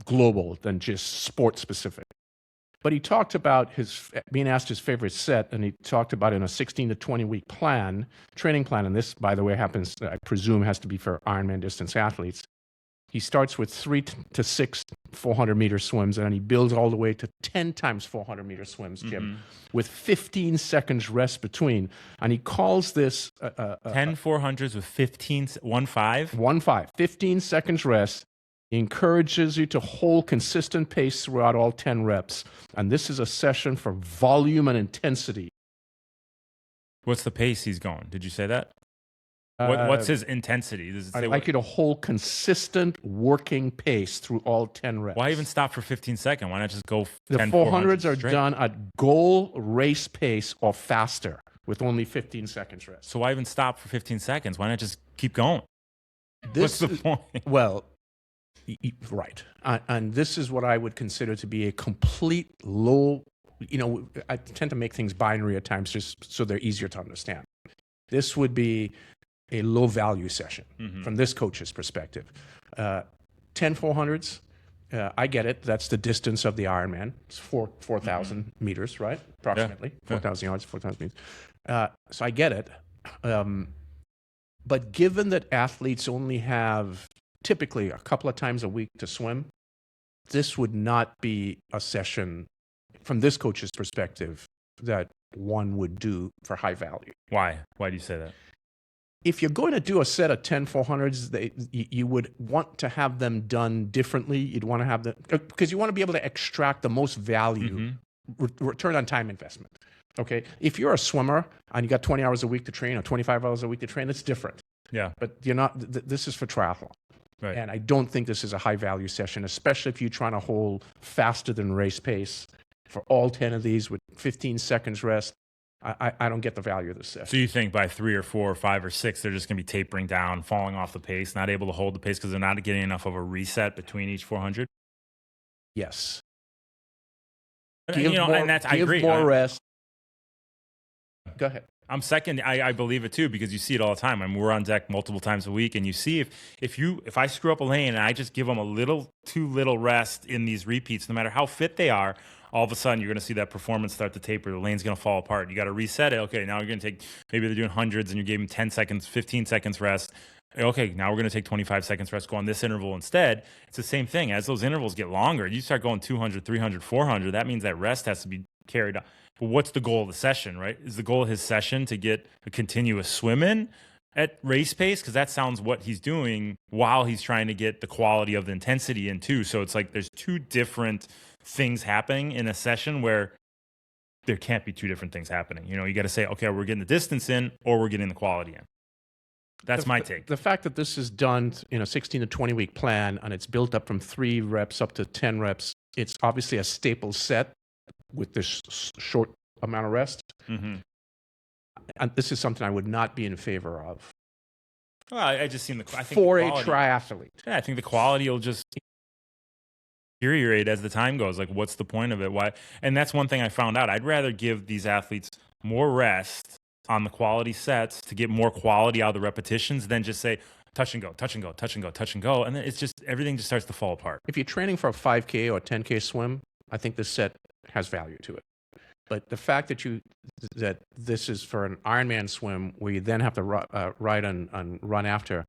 global than just sport specific. But he talked about being asked his favorite set, and he talked about in a 16 to 20 week training plan. And this, by the way, happens, I presume, has to be for Ironman distance athletes. He starts with 3 to 6 400-meter swims, and he builds all the way to 10 times 400-meter swims, Jim, with 15 seconds rest between. And he calls this 10 400s with 15, 15 seconds rest. He encourages you to hold consistent pace throughout all 10 reps. And this is a session for volume and intensity. What's the pace he's going? Did you say that? What's his intensity? Does it say I'd like you to hold consistent working pace through all 10 reps. Why even stop for 15 seconds? Why not just go 10 The 400s are done at goal race pace or faster with only 15 seconds rest. So why even stop for 15 seconds? Why not just keep going? What's the point? Well, right. And this is what I would consider to be a complete low, I tend to make things binary at times just so they're easier to understand. This would be a low value session from this coach's perspective. 10 400s, I get it. That's the distance of the Ironman. It's 4,000 meters, right? Approximately 4,000 yards, 4,000 meters. So I get it. But given that athletes only have typically a couple of times a week to swim, this would not be a session from this coach's perspective that one would do for high value. Why? Why do you say that? If you're going to do a set of 10 400s, you would want to have them done differently. You'd want to have them, because you want to be able to extract the most value, return on time investment. Okay. If you're a swimmer and you got 20 hours a week to train or 25 hours a week to train, it's different. Yeah. But you're not, this is for triathlon. Right. And I don't think this is a high value session, especially if you're trying to hold faster than race pace for all 10 of these with 15 seconds rest. I don't get the value of this session. So you think by 3 or 4 or 5 or 6, they're just going to be tapering down, falling off the pace, not able to hold the pace because they're not getting enough of a reset between each 400? Yes. And I agree. Give more rest. Go ahead. I'm second. I believe it too, because you see it all the time. I mean, we're on deck multiple times a week, and you see if I screw up a lane and I just give them too little rest in these repeats, no matter how fit they are, all of a sudden you're going to see that performance start to taper. The lane's going to fall apart. You got to reset it. Okay, now you're going to take, maybe they're doing hundreds and you gave them 10 seconds, 15 seconds rest. Okay, now we're going to take 25 seconds rest, go on this interval instead. It's the same thing. As those intervals get longer, you start going 200, 300, 400. That means that rest has to be carried out. But what's the goal of the session, right? Is the goal of his session to get a continuous swim in at race pace? Because that sounds what he's doing while he's trying to get the quality of the intensity in too. So it's like there's two different things happening in a session where there can't be two different things happening. You got to say, okay, we're getting the distance in or we're getting the quality in. That's my take. The fact that this is done in a 16 to 20 week plan and it's built up from 3 reps up to 10 reps, it's obviously a staple set with this short amount of rest. And this is something I would not be in favor of. Well, I just seen for a triathlete. Yeah, I think the quality will just deteriorate as the time goes. Like, what's the point of it? Why? And that's one thing I found out. I'd rather give these athletes more rest on the quality sets to get more quality out of the repetitions than just say touch and go, touch and go, touch and go, touch and go. And then it's just, everything just starts to fall apart. If you're training for a 5K or 10K swim, I think this set has value to it. But the fact that this is for an Ironman swim where you then have to ride and run after,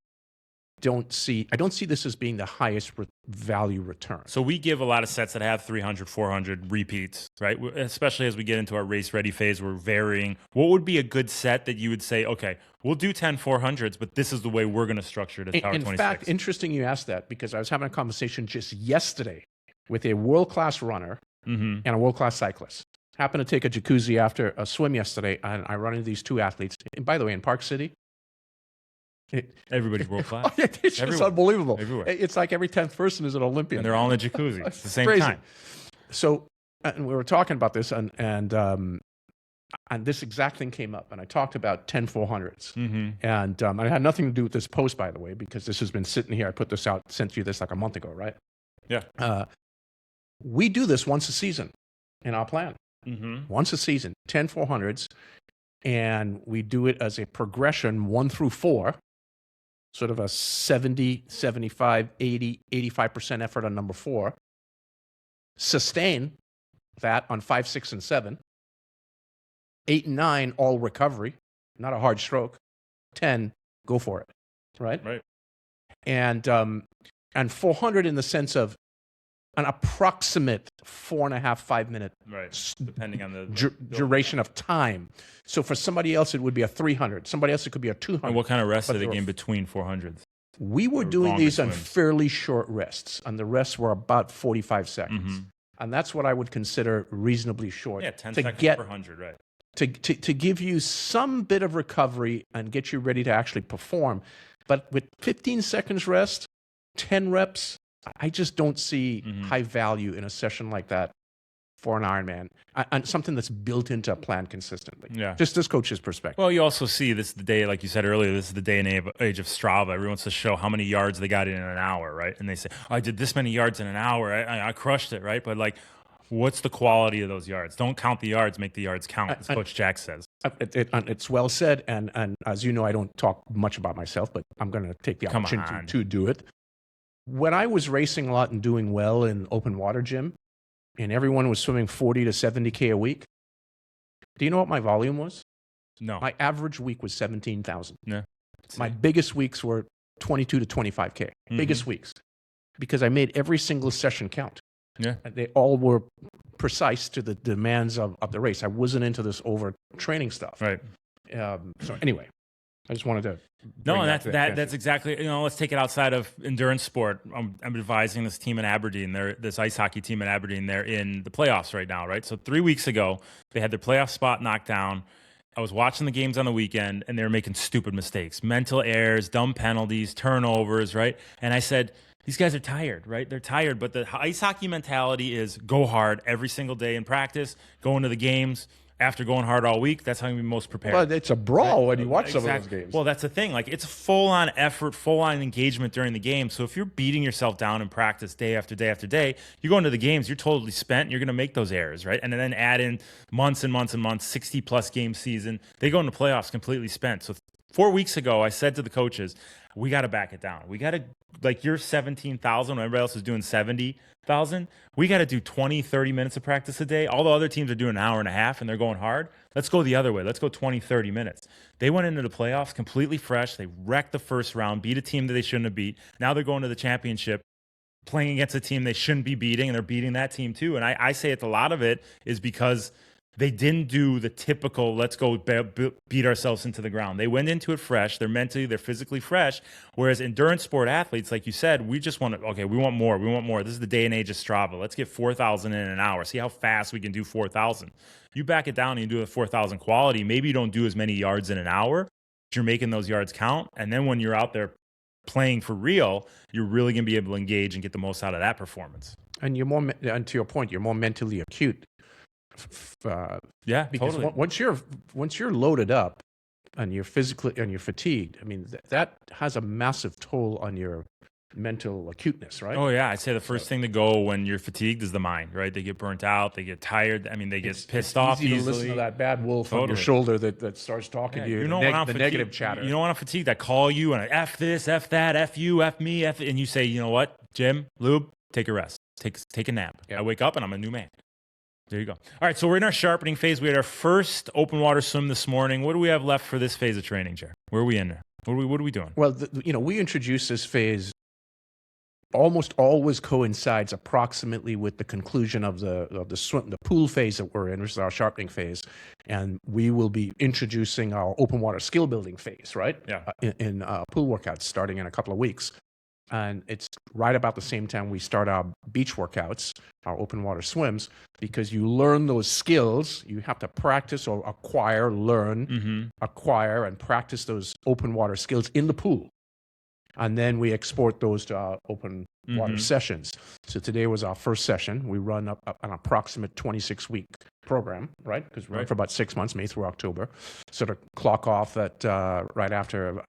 don't see this as being the highest value return. So we give a lot of sets that have 300, 400 repeats, right? Especially as we get into our race ready phase, we're varying. What would be a good set that you would say, okay, we'll do 10 400s, but this is the way we're going to structure it at Tower 26? In fact, interesting you asked that, because I was having a conversation just yesterday with a world-class runner and a world-class cyclist. Happened to take a jacuzzi after a swim yesterday, and I run into these two athletes. And by the way, in Park City, everybody's world class. It's just unbelievable. Everywhere. It's like every 10th person is an Olympian. And they're all in the jacuzzi. It's the same crazy. time. So, and we were talking about this, and this exact thing came up, and I talked about 10 400s. And it had nothing to do with this post, by the way, because this has been sitting here. I put this out, sent you this like a month ago, right? Yeah. We do this once a season in our plan. Once a season, 10 400s, and we do it as a progression 1 through 4, sort of a 70, 75, 80, 85% effort on number 4. Sustain that on 5, 6, and 7. 8 and 9, all recovery, not a hard stroke. 10, go for it, right? Right. And 400 in the sense of an approximate 4.5, 5 minute, right, depending on the duration of time. So for somebody else, it would be a 300. Somebody else, it could be a 200. And what kind of rest did they get in between 400s? We were doing these on fairly short rests, and the rests were about 45 seconds. And that's what I would consider reasonably short. Yeah, 10 seconds per 100, right. To give you some bit of recovery and get you ready to actually perform. But with 15 seconds rest, 10 reps, I just don't see high value in a session like that for an Ironman, and something that's built into a plan consistently. Yeah. Just this coach's perspective. Well, you also see this is the day, like you said earlier, this is the day and age of Strava. Everyone wants to show how many yards they got in an hour, right? And they say, I did this many yards in an hour. I crushed it, right? But like, what's the quality of those yards? Don't count the yards, make the yards count, as Coach Jack says. It's well said, and as you know, I don't talk much about myself, but I'm going to take the opportunity to do it. When I was racing a lot and doing well in open water gym, and everyone was swimming 40 to 70K a week, do you know what my volume was? No. My average week was 17,000. Yeah. My biggest weeks were 22 to 25K. Biggest weeks. Because I made every single session count. Yeah. They all were precise to the demands of the race. I wasn't into this over-training stuff. Right. So anyway, I just wanted to... No, and that's exactly, let's take it outside of endurance sport. I'm advising this team in Aberdeen, this ice hockey team in Aberdeen. They're in the playoffs right now, right? So 3 weeks ago, they had their playoff spot knocked down. I was watching the games on the weekend, and they were making stupid mistakes, mental errors, dumb penalties, turnovers, right? And I said, these guys are tired, right? They're tired, but the ice hockey mentality is go hard every single day in practice, go into the games. After going hard all week, that's how you be most prepared. Well, it's a brawl when you watch some of those games. Well, that's the thing. Like, it's full-on effort, full-on engagement during the game. So if you're beating yourself down in practice day after day after day, you go into the games, you're totally spent, and you're going to make those errors, right? And then add in months and months and months, 60-plus game season. They go into playoffs completely spent. So 4 weeks ago, I said to the coaches, we got to back it down. We got to, like, you're 17,000 when everybody else is doing 70,000. We got to do 20, 30 minutes of practice a day. All the other teams are doing an hour and a half and they're going hard. Let's go the other way. Let's go 20, 30 minutes. They went into the playoffs completely fresh. They wrecked the first round, beat a team that they shouldn't have beat. Now they're going to the championship playing against a team they shouldn't be beating, and they're beating that team too. And I say it's a lot of it is because they didn't do the typical, let's go beat ourselves into the ground. They went into it fresh. They're mentally, they're physically fresh. Whereas endurance sport athletes, like you said, we just want to, okay, we want more. We want more. This is the day and age of Strava. Let's get 4,000 in an hour. See how fast we can do 4,000. You back it down and you do the 4,000 quality. Maybe you don't do as many yards in an hour, but you're making those yards count. And then when you're out there playing for real, you're really going to be able to engage and get the most out of that performance. And you're more, and to your point, you're more mentally acute. Yeah, because totally. once you're loaded up and you're physically and you're fatigued, I mean that has a massive toll on your mental acuteness, right? Oh yeah, I'd say the first thing to go when you're fatigued is the mind, right? They get burnt out, they get tired. I mean, they get pissed off easily. To listen to that bad wolf on your shoulder that starts talking to you. You know, the negative chatter. You know when I'm fatigued, I call you and I F this, F that, F you, F me, F, and you say, you know what, Jim, Lube, take a rest, take a nap. Yeah. I wake up and I'm a new man. There you go. All right, so we're in our sharpening phase. We had our first open water swim this morning. What do we have left for this phase of training, Gerry? Where are we in there? What are we doing? Well, we introduced this phase almost always coincides approximately with the conclusion of the pool phase that we're in, which is our sharpening phase, and we will be introducing our open water skill building phase, right? Yeah. In pool workouts starting in a couple of weeks, and it's right about the same time we start our beach workouts, our open water swims, because you learn those skills. You have to practice or acquire, acquire and practice those open water skills in the pool. And then we export those to our open water sessions. So today was our first session. We run up an approximate 26-week program, right? Because we run for about 6 months, May through October. Sort of clock off at right after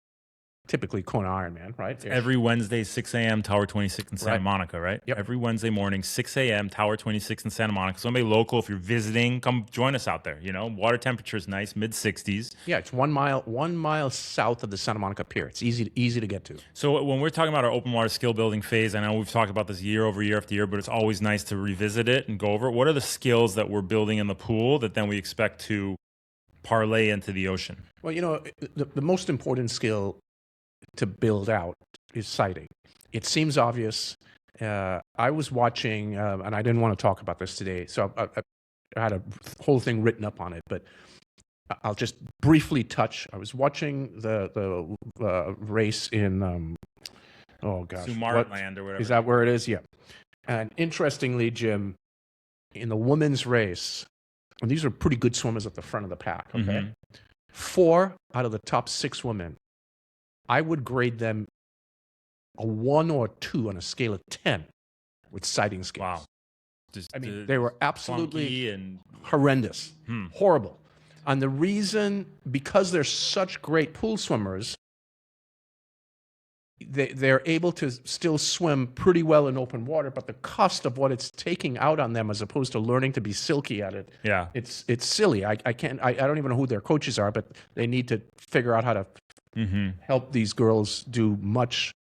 typically Kona Ironman, right? Every Wednesday, 6 a.m., Tower 26 in Santa Monica, right? Yep. Every Wednesday morning, 6 a.m., Tower 26 in Santa Monica. Somebody local, if you're visiting, come join us out there. Water temperature is nice, mid-60s. Yeah, it's 1 mile south of the Santa Monica Pier. It's easy to get to. So when we're talking about our open water skill building phase, I know we've talked about this year over year after year, but it's always nice to revisit it and go over it. What are the skills that we're building in the pool that then we expect to parlay into the ocean? Well, the most important skill to build out is sighting. It seems obvious. I was watching, and I didn't want to talk about this today, so I had a whole thing written up on it, but I'll just briefly touch. I was watching the race in, Sumartland or whatever. Is that where it is? Yeah. And interestingly, Jim, in the women's race, and these are pretty good swimmers at the front of the pack, okay? 4 out of the top 6 women, I would grade them a 1 or 2 on a scale of 10 with sighting skills. Wow. They were absolutely horrendous, horrible. And the reason, because they're such great pool swimmers, they're able to still swim pretty well in open water, but the cost of what it's taking out on them as opposed to learning to be silky at it, it's silly. I don't even know who their coaches are, but they need to figure out how to help these girls do much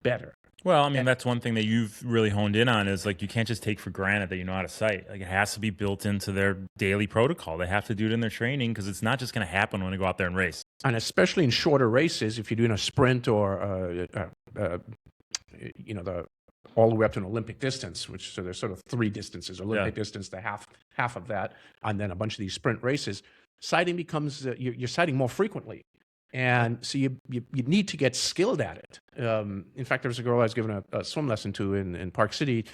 better. Well, that's one thing that you've really honed in on is you can't just take for granted that you know how to sight. It has to be built into their daily protocol. They have to do it in their training because it's not just going to happen when they go out there and race. And especially in shorter races, if you're doing a sprint or all the way up to an Olympic distance, so there's sort of 3 distances: Olympic distance, the half of that, and then a bunch of these sprint races. Sighting becomes you're sighting more frequently. And so you need to get skilled at it. In fact, there was a girl I was giving a swim lesson to in Park City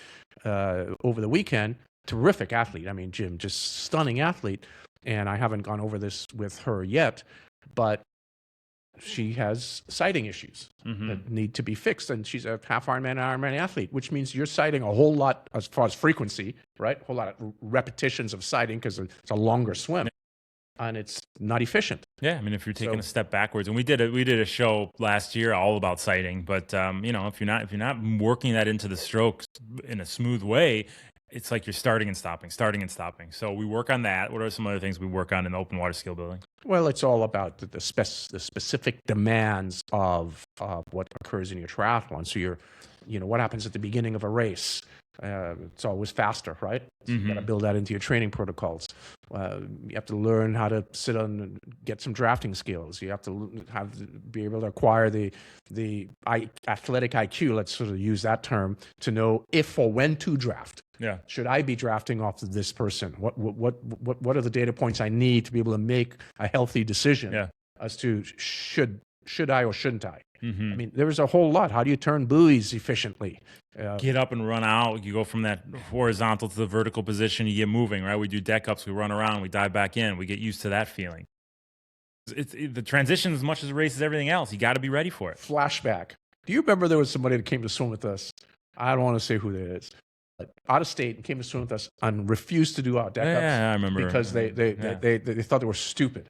over the weekend. Terrific athlete. Jim, just stunning athlete. And I haven't gone over this with her yet, but she has sighting issues that need to be fixed. And she's a half Ironman athlete, which means you're sighting a whole lot as far as frequency, right? A whole lot of repetitions of sighting because it's a longer swim. And it's not efficient. Yeah, if you're taking a step backwards, and we did a show last year all about sighting, but if you're not working that into the strokes in a smooth way, it's like you're starting and stopping. So we work on that. What are some other things we work on in the open water skill building? Well, it's all about the specific demands of what occurs in your triathlon. So what happens at the beginning of a race? It's always faster, right? So you got to build that into your training protocols. You have to learn how to sit on and get some drafting skills. You have to be able to acquire the athletic IQ. Let's sort of use that term to know if or when to draft. Yeah. Should I be drafting off of this person? What are the data points I need to be able to make a healthy decision as to should I or shouldn't I? There is a whole lot. How do you turn buoys efficiently? Get up and run out. You go from that horizontal to the vertical position. You get moving, right? We do deck ups. We run around. We dive back in. We get used to that feeling. The transition, as much as the race, is everything else. You got to be ready for it. Flashback. Do you remember there was somebody that came to swim with us? I don't want to say who that is. But out of state and came to swim with us and refused to do our deck ups. Yeah, I remember. Because they thought they were stupid.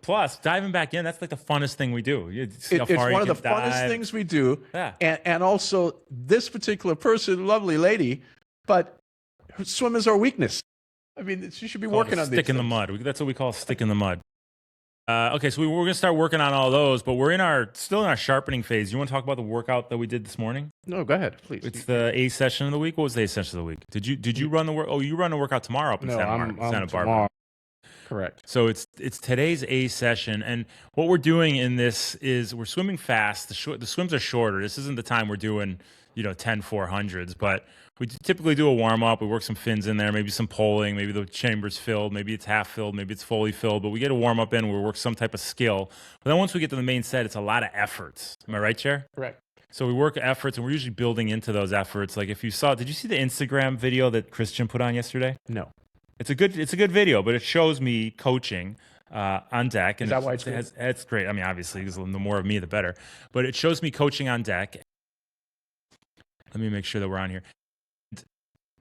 Plus, diving back in, that's like the funnest thing we do. It's one of the funnest things we do. Yeah. And also, this particular person, lovely lady, but her swim is our weakness. She should be working on stick in the mud. That's what we call stick in the mud. Okay, so we're going to start working on all those, but we're still in our sharpening phase. You want to talk about the workout that we did this morning? No, go ahead, please. It's the A session of the week. What was the A session of the week? Did you run the work? Oh, you run the workout tomorrow up in Santa Barbara. Correct. So it's today's A session, and what we're doing in this is we're swimming fast. The swims are shorter. This isn't the time we're doing 10 400s, but we typically do a warm up. We work some fins in there, maybe some poling, maybe the chamber's filled, maybe it's half filled, maybe it's fully filled. But we get a warm up in. We work some type of skill. But then once we get to the main set, it's a lot of efforts. Am I right, Chair? Correct. So we work efforts, and we're usually building into those efforts. Like if you saw, did you see the Instagram video that Christian put on yesterday? No. It's a good video, but it shows me coaching on deck. And is that why it's good? It's great. I mean, obviously, because the more of me, the better. But it shows me coaching on deck. Let me make sure that we're on here.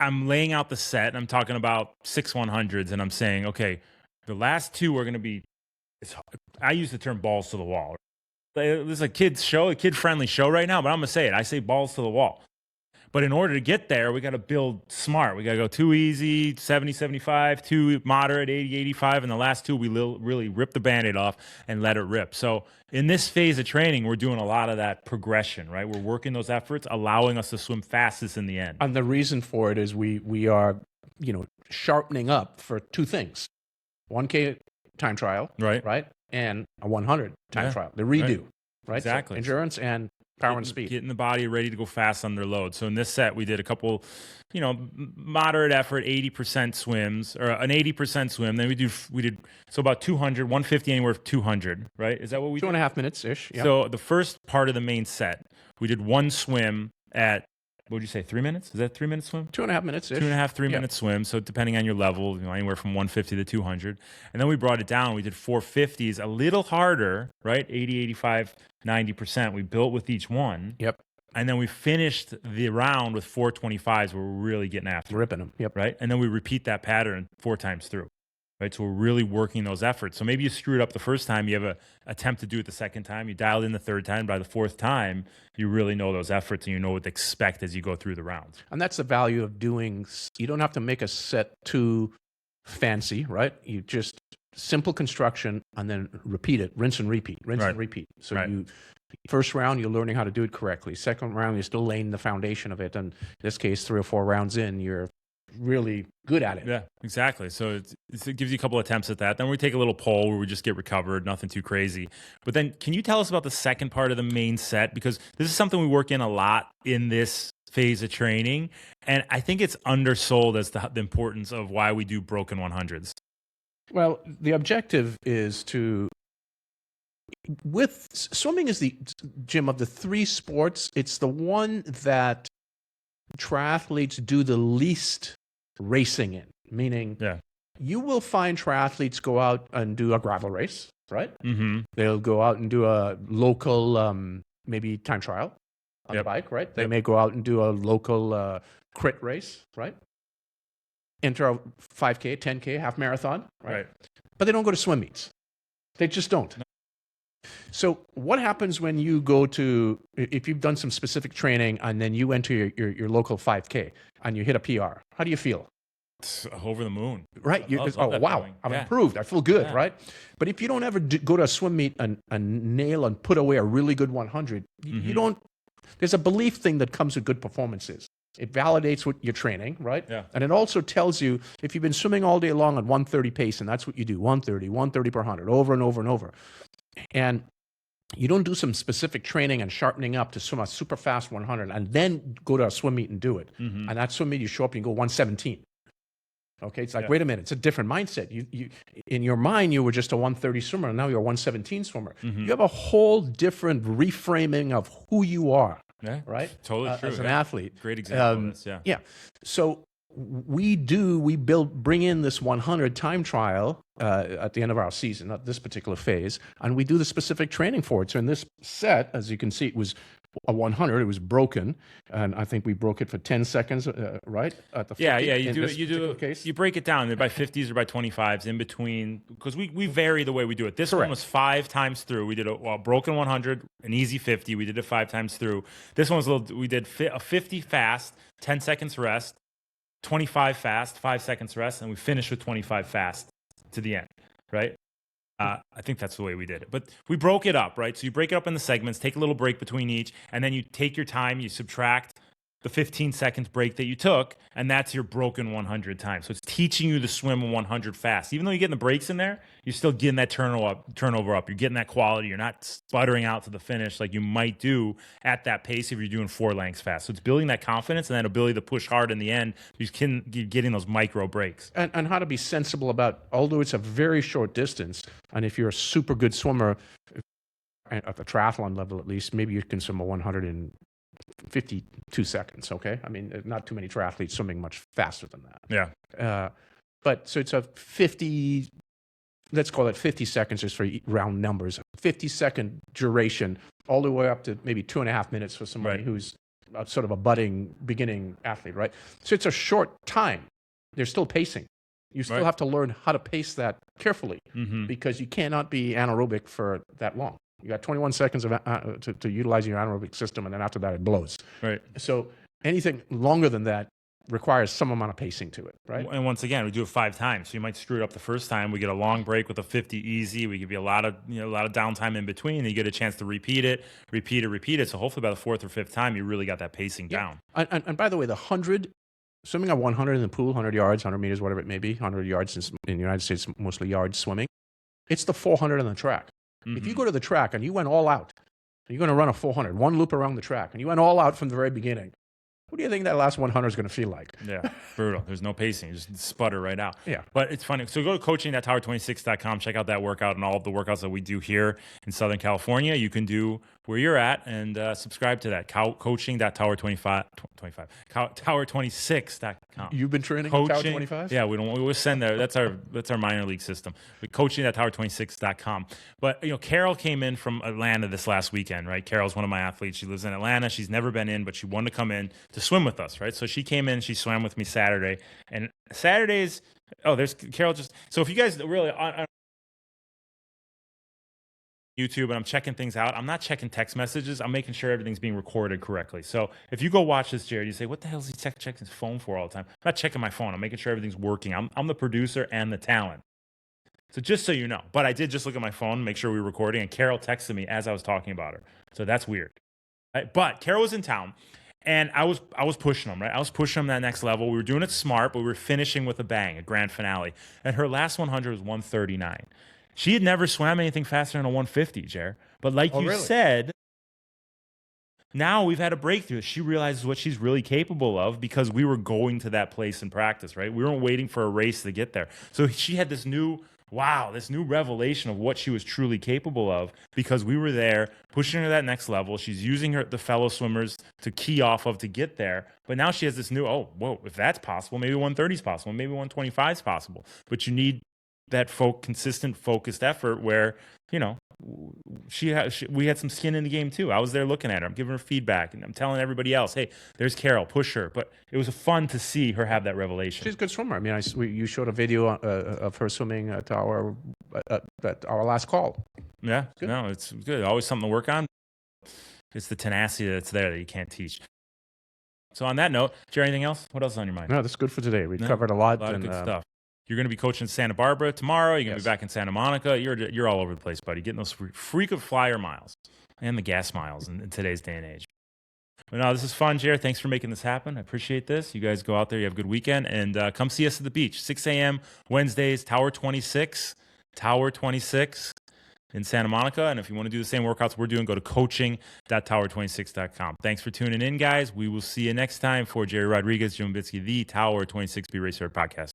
I'm laying out the set, and I'm talking about 6 100s, and I'm saying, okay, the last two are going to be, I use the term balls to the wall. This is a kid's show, a kid-friendly show right now, but I'm going to say it. I say balls to the wall. But in order to get there, we got to build smart. We got to go too easy, 70, 75, too moderate, 80, 85. And the last two, we really rip the Band-Aid off and let it rip. So in this phase of training, we're doing a lot of that progression, right? We're working those efforts, allowing us to swim fastest in the end. And the reason for it is we are, sharpening up for two things. 1K time trial, right? And a 100 time trial, the redo, right? Exactly. So endurance and power and speed. Getting the body ready to go fast under load. So in this set, we did a couple, moderate effort, 80% swims, or an 80% swim. Then we did so about 200, 150 anywhere to 200, right? Is that what we did? 2.5 minutes-ish. Yeah. So the first part of the main set, we did one swim at, what would you say, 3 minutes? Is that a 3 minute swim? 2.5 minutes-ish. 2.5, 3 minute swim. So depending on your level, anywhere from 150 to 200. And then we brought it down. We did 450s, a little harder, right? 80, 85, 90%. We built with each one. Yep. And then we finished the round with 425s where we're really getting after it. Ripping them. Yep. Right? And then we repeat that pattern 4 times through. Right? So we're really working those efforts. So maybe you screwed up the first time, you have an attempt to do it the second time, you dialed in the third time, by the fourth time, you really know those efforts and you know what to expect as you go through the rounds. And that's the value of doing, you don't have to make a set too fancy, right? You just, simple construction and then repeat it, rinse and repeat, and repeat. So first round, you're learning how to do it correctly. Second round, you're still laying the foundation of it. And in this case, 3 or 4 rounds in, you're really good at it. Yeah, exactly. So it gives you a couple attempts at that. Then we take a little poll where we just get recovered, nothing too crazy. But then can you tell us about the second part of the main set? Because this is something we work in a lot in this phase of training. And I think it's undersold as the importance of why we do broken 100s. Well, the objective is swimming is the, Jim, of the 3 sports, it's the one that triathletes do the least racing in, meaning you will find triathletes go out and do a gravel race, right? Mm-hmm. They'll go out and do a local, maybe time trial on the bike, right? They may go out and do a local crit race, right? Enter a 5K, 10K, half marathon, right? But they don't go to swim meets. They just don't. So what happens when you go to, if you've done some specific training and then you enter your local 5K and you hit a PR, how do you feel? It's over the moon. Right. Wow, I've improved. I feel good, right? But if you don't ever go to a swim meet and nail and put away a really good 100, you don't, there's a belief thing that comes with good performances. It validates what you're training, right? Yeah. And it also tells you if you've been swimming all day long at 130 pace, and that's what you do, 130 per 100, over and over and over. And you don't do some specific training and sharpening up to swim a super fast 100 and then go to a swim meet and do it. And that swim meet, you show up and you go 117. Okay, it's like, wait a minute, it's a different mindset. You in your mind, you were just a 130 swimmer, and now you're a 117 swimmer. You have a whole different reframing of who you are. Yeah, right. Totally true. As an athlete, great example of this. Yeah. Yeah. So we bring in this 100 time trial at the end of our season, not this particular phase, and we do the specific training for it. So in this set, as you can see, it was a 100. It was broken, and I think we broke it for 10 seconds, right? At the 50, you break it down by 50s or by 25s in between, because we vary the way we do it. This one was 5 times through. We did a broken 100, an easy 50. We did it 5 times through. This one was we did a 50 fast, 10 seconds rest, 25 fast, 5 seconds rest, and we finished with 25 fast to the end, right? I think that's the way we did it. But we broke it up, right? So you break it up in the segments, take a little break between each, and then you take your time, you subtract the 15 seconds break that you took, and that's your broken 100 time. So it's teaching you to swim 100 fast. Even though you're getting the breaks in there, you're still getting that turnover up. You're getting that quality. You're not sputtering out to the finish like you might do at that pace if you're doing 4 lengths fast. So it's building that confidence and that ability to push hard in the end. You're getting those micro breaks. And how to be sensible about, although it's a very short distance, and if you're a super good swimmer, at the triathlon level at least, maybe you can swim a 100 in 52 seconds, okay? I mean, not too many triathletes swimming much faster than that. Yeah. But so it's a 50, let's call it 50 seconds just for round numbers, 50-second duration, all the way up to maybe 2.5 minutes for somebody who's sort of a budding, beginning athlete, right? So it's a short time. They're still pacing. You still have to learn how to pace that carefully because you cannot be anaerobic for that long. You got 21 seconds of to utilize your anaerobic system, and then after that, it blows. Right. So anything longer than that requires some amount of pacing to it, right? And once again, we do it 5 times, so you might screw it up the first time. We get a long break with a 50 easy. We give you a lot of downtime in between, and you get a chance to repeat it. So hopefully by the 4th or 5th time, you really got that pacing down. And by the way, the 100, swimming at 100 in the pool, 100 yards, 100 meters, whatever it may be, 100 yards in the United States, mostly yards swimming. It's the 400 on the track. If you go to the track and you went all out, and you're going to run a 400, one loop around the track, and you went all out from the very beginning, what do you think that last 100 is going to feel like? Yeah, brutal. There's no pacing. You just sputter right out. Yeah. But it's funny. So go to coaching.tower26.com. Check out that workout and all of the workouts that we do here in Southern California. You can do where you're at and subscribe to that. Tower26.com. You've been training at Tower 25? Yeah, we always send that. That's our minor league system. But coaching.tower26.com. But Carol came in from Atlanta this last weekend, right? Carol's one of my athletes. She lives in Atlanta. She's never been in, but she wanted to come in to swim with us, right? So she came in, she swam with me Saturday. And Saturdays, there's Carol just, so if you guys really on YouTube and I'm checking things out, I'm not checking text messages. I'm making sure everything's being recorded correctly. So if you go watch this, Gerry, you say, what the hell is he checking his phone for all the time? I'm not checking my phone. I'm making sure everything's working. I'm the producer and the talent. So just so you know, but I did just look at my phone, make sure we were recording, and Carol texted me as I was talking about her. So that's weird. Right? But Carol was in town. And I was pushing them, right? I was pushing them that next level. We were doing it smart, but we were finishing with a bang, a grand finale. And her last 100 was 139. She had never swam anything faster than a 150, Jer. But like you said, now we've had a breakthrough. She realizes what she's really capable of because we were going to that place in practice, right? We weren't waiting for a race to get there. So she had this new revelation of what she was truly capable of because we were there pushing her to that next level. She's using the fellow swimmers to key off of to get there. But now she has this new, if that's possible, maybe 130 is possible, maybe 125 is possible. But you need that consistent, focused effort where, we had some skin in the game too. I was there looking at her. I'm giving her feedback, and I'm telling everybody else, hey, there's Carol, push her. But it was fun to see her have that revelation. She's a good swimmer. I mean, you showed a video of her swimming at our last call. Yeah, no, it's good. Always something to work on. It's the tenacity that's there that you can't teach. So on that note, Gerry, anything else? What else is on your mind? No, that's good for today. We've covered a lot of good stuff. You're going to be coaching in Santa Barbara tomorrow. You're going to be back in Santa Monica. You're all over the place, buddy. Getting those frequent flyer miles and the gas miles in today's day and age. But no, this is fun, Gerry. Thanks for making this happen. I appreciate this. You guys go out there. You have a good weekend. And come see us at the beach. 6 a.m. Wednesdays, Tower 26 in Santa Monica. And if you want to do the same workouts we're doing, go to coaching.tower26.com. Thanks for tuning in, guys. We will see you next time. For Gerry Rodrigues, Lubinski, the Tower 26 Be Racer Podcast.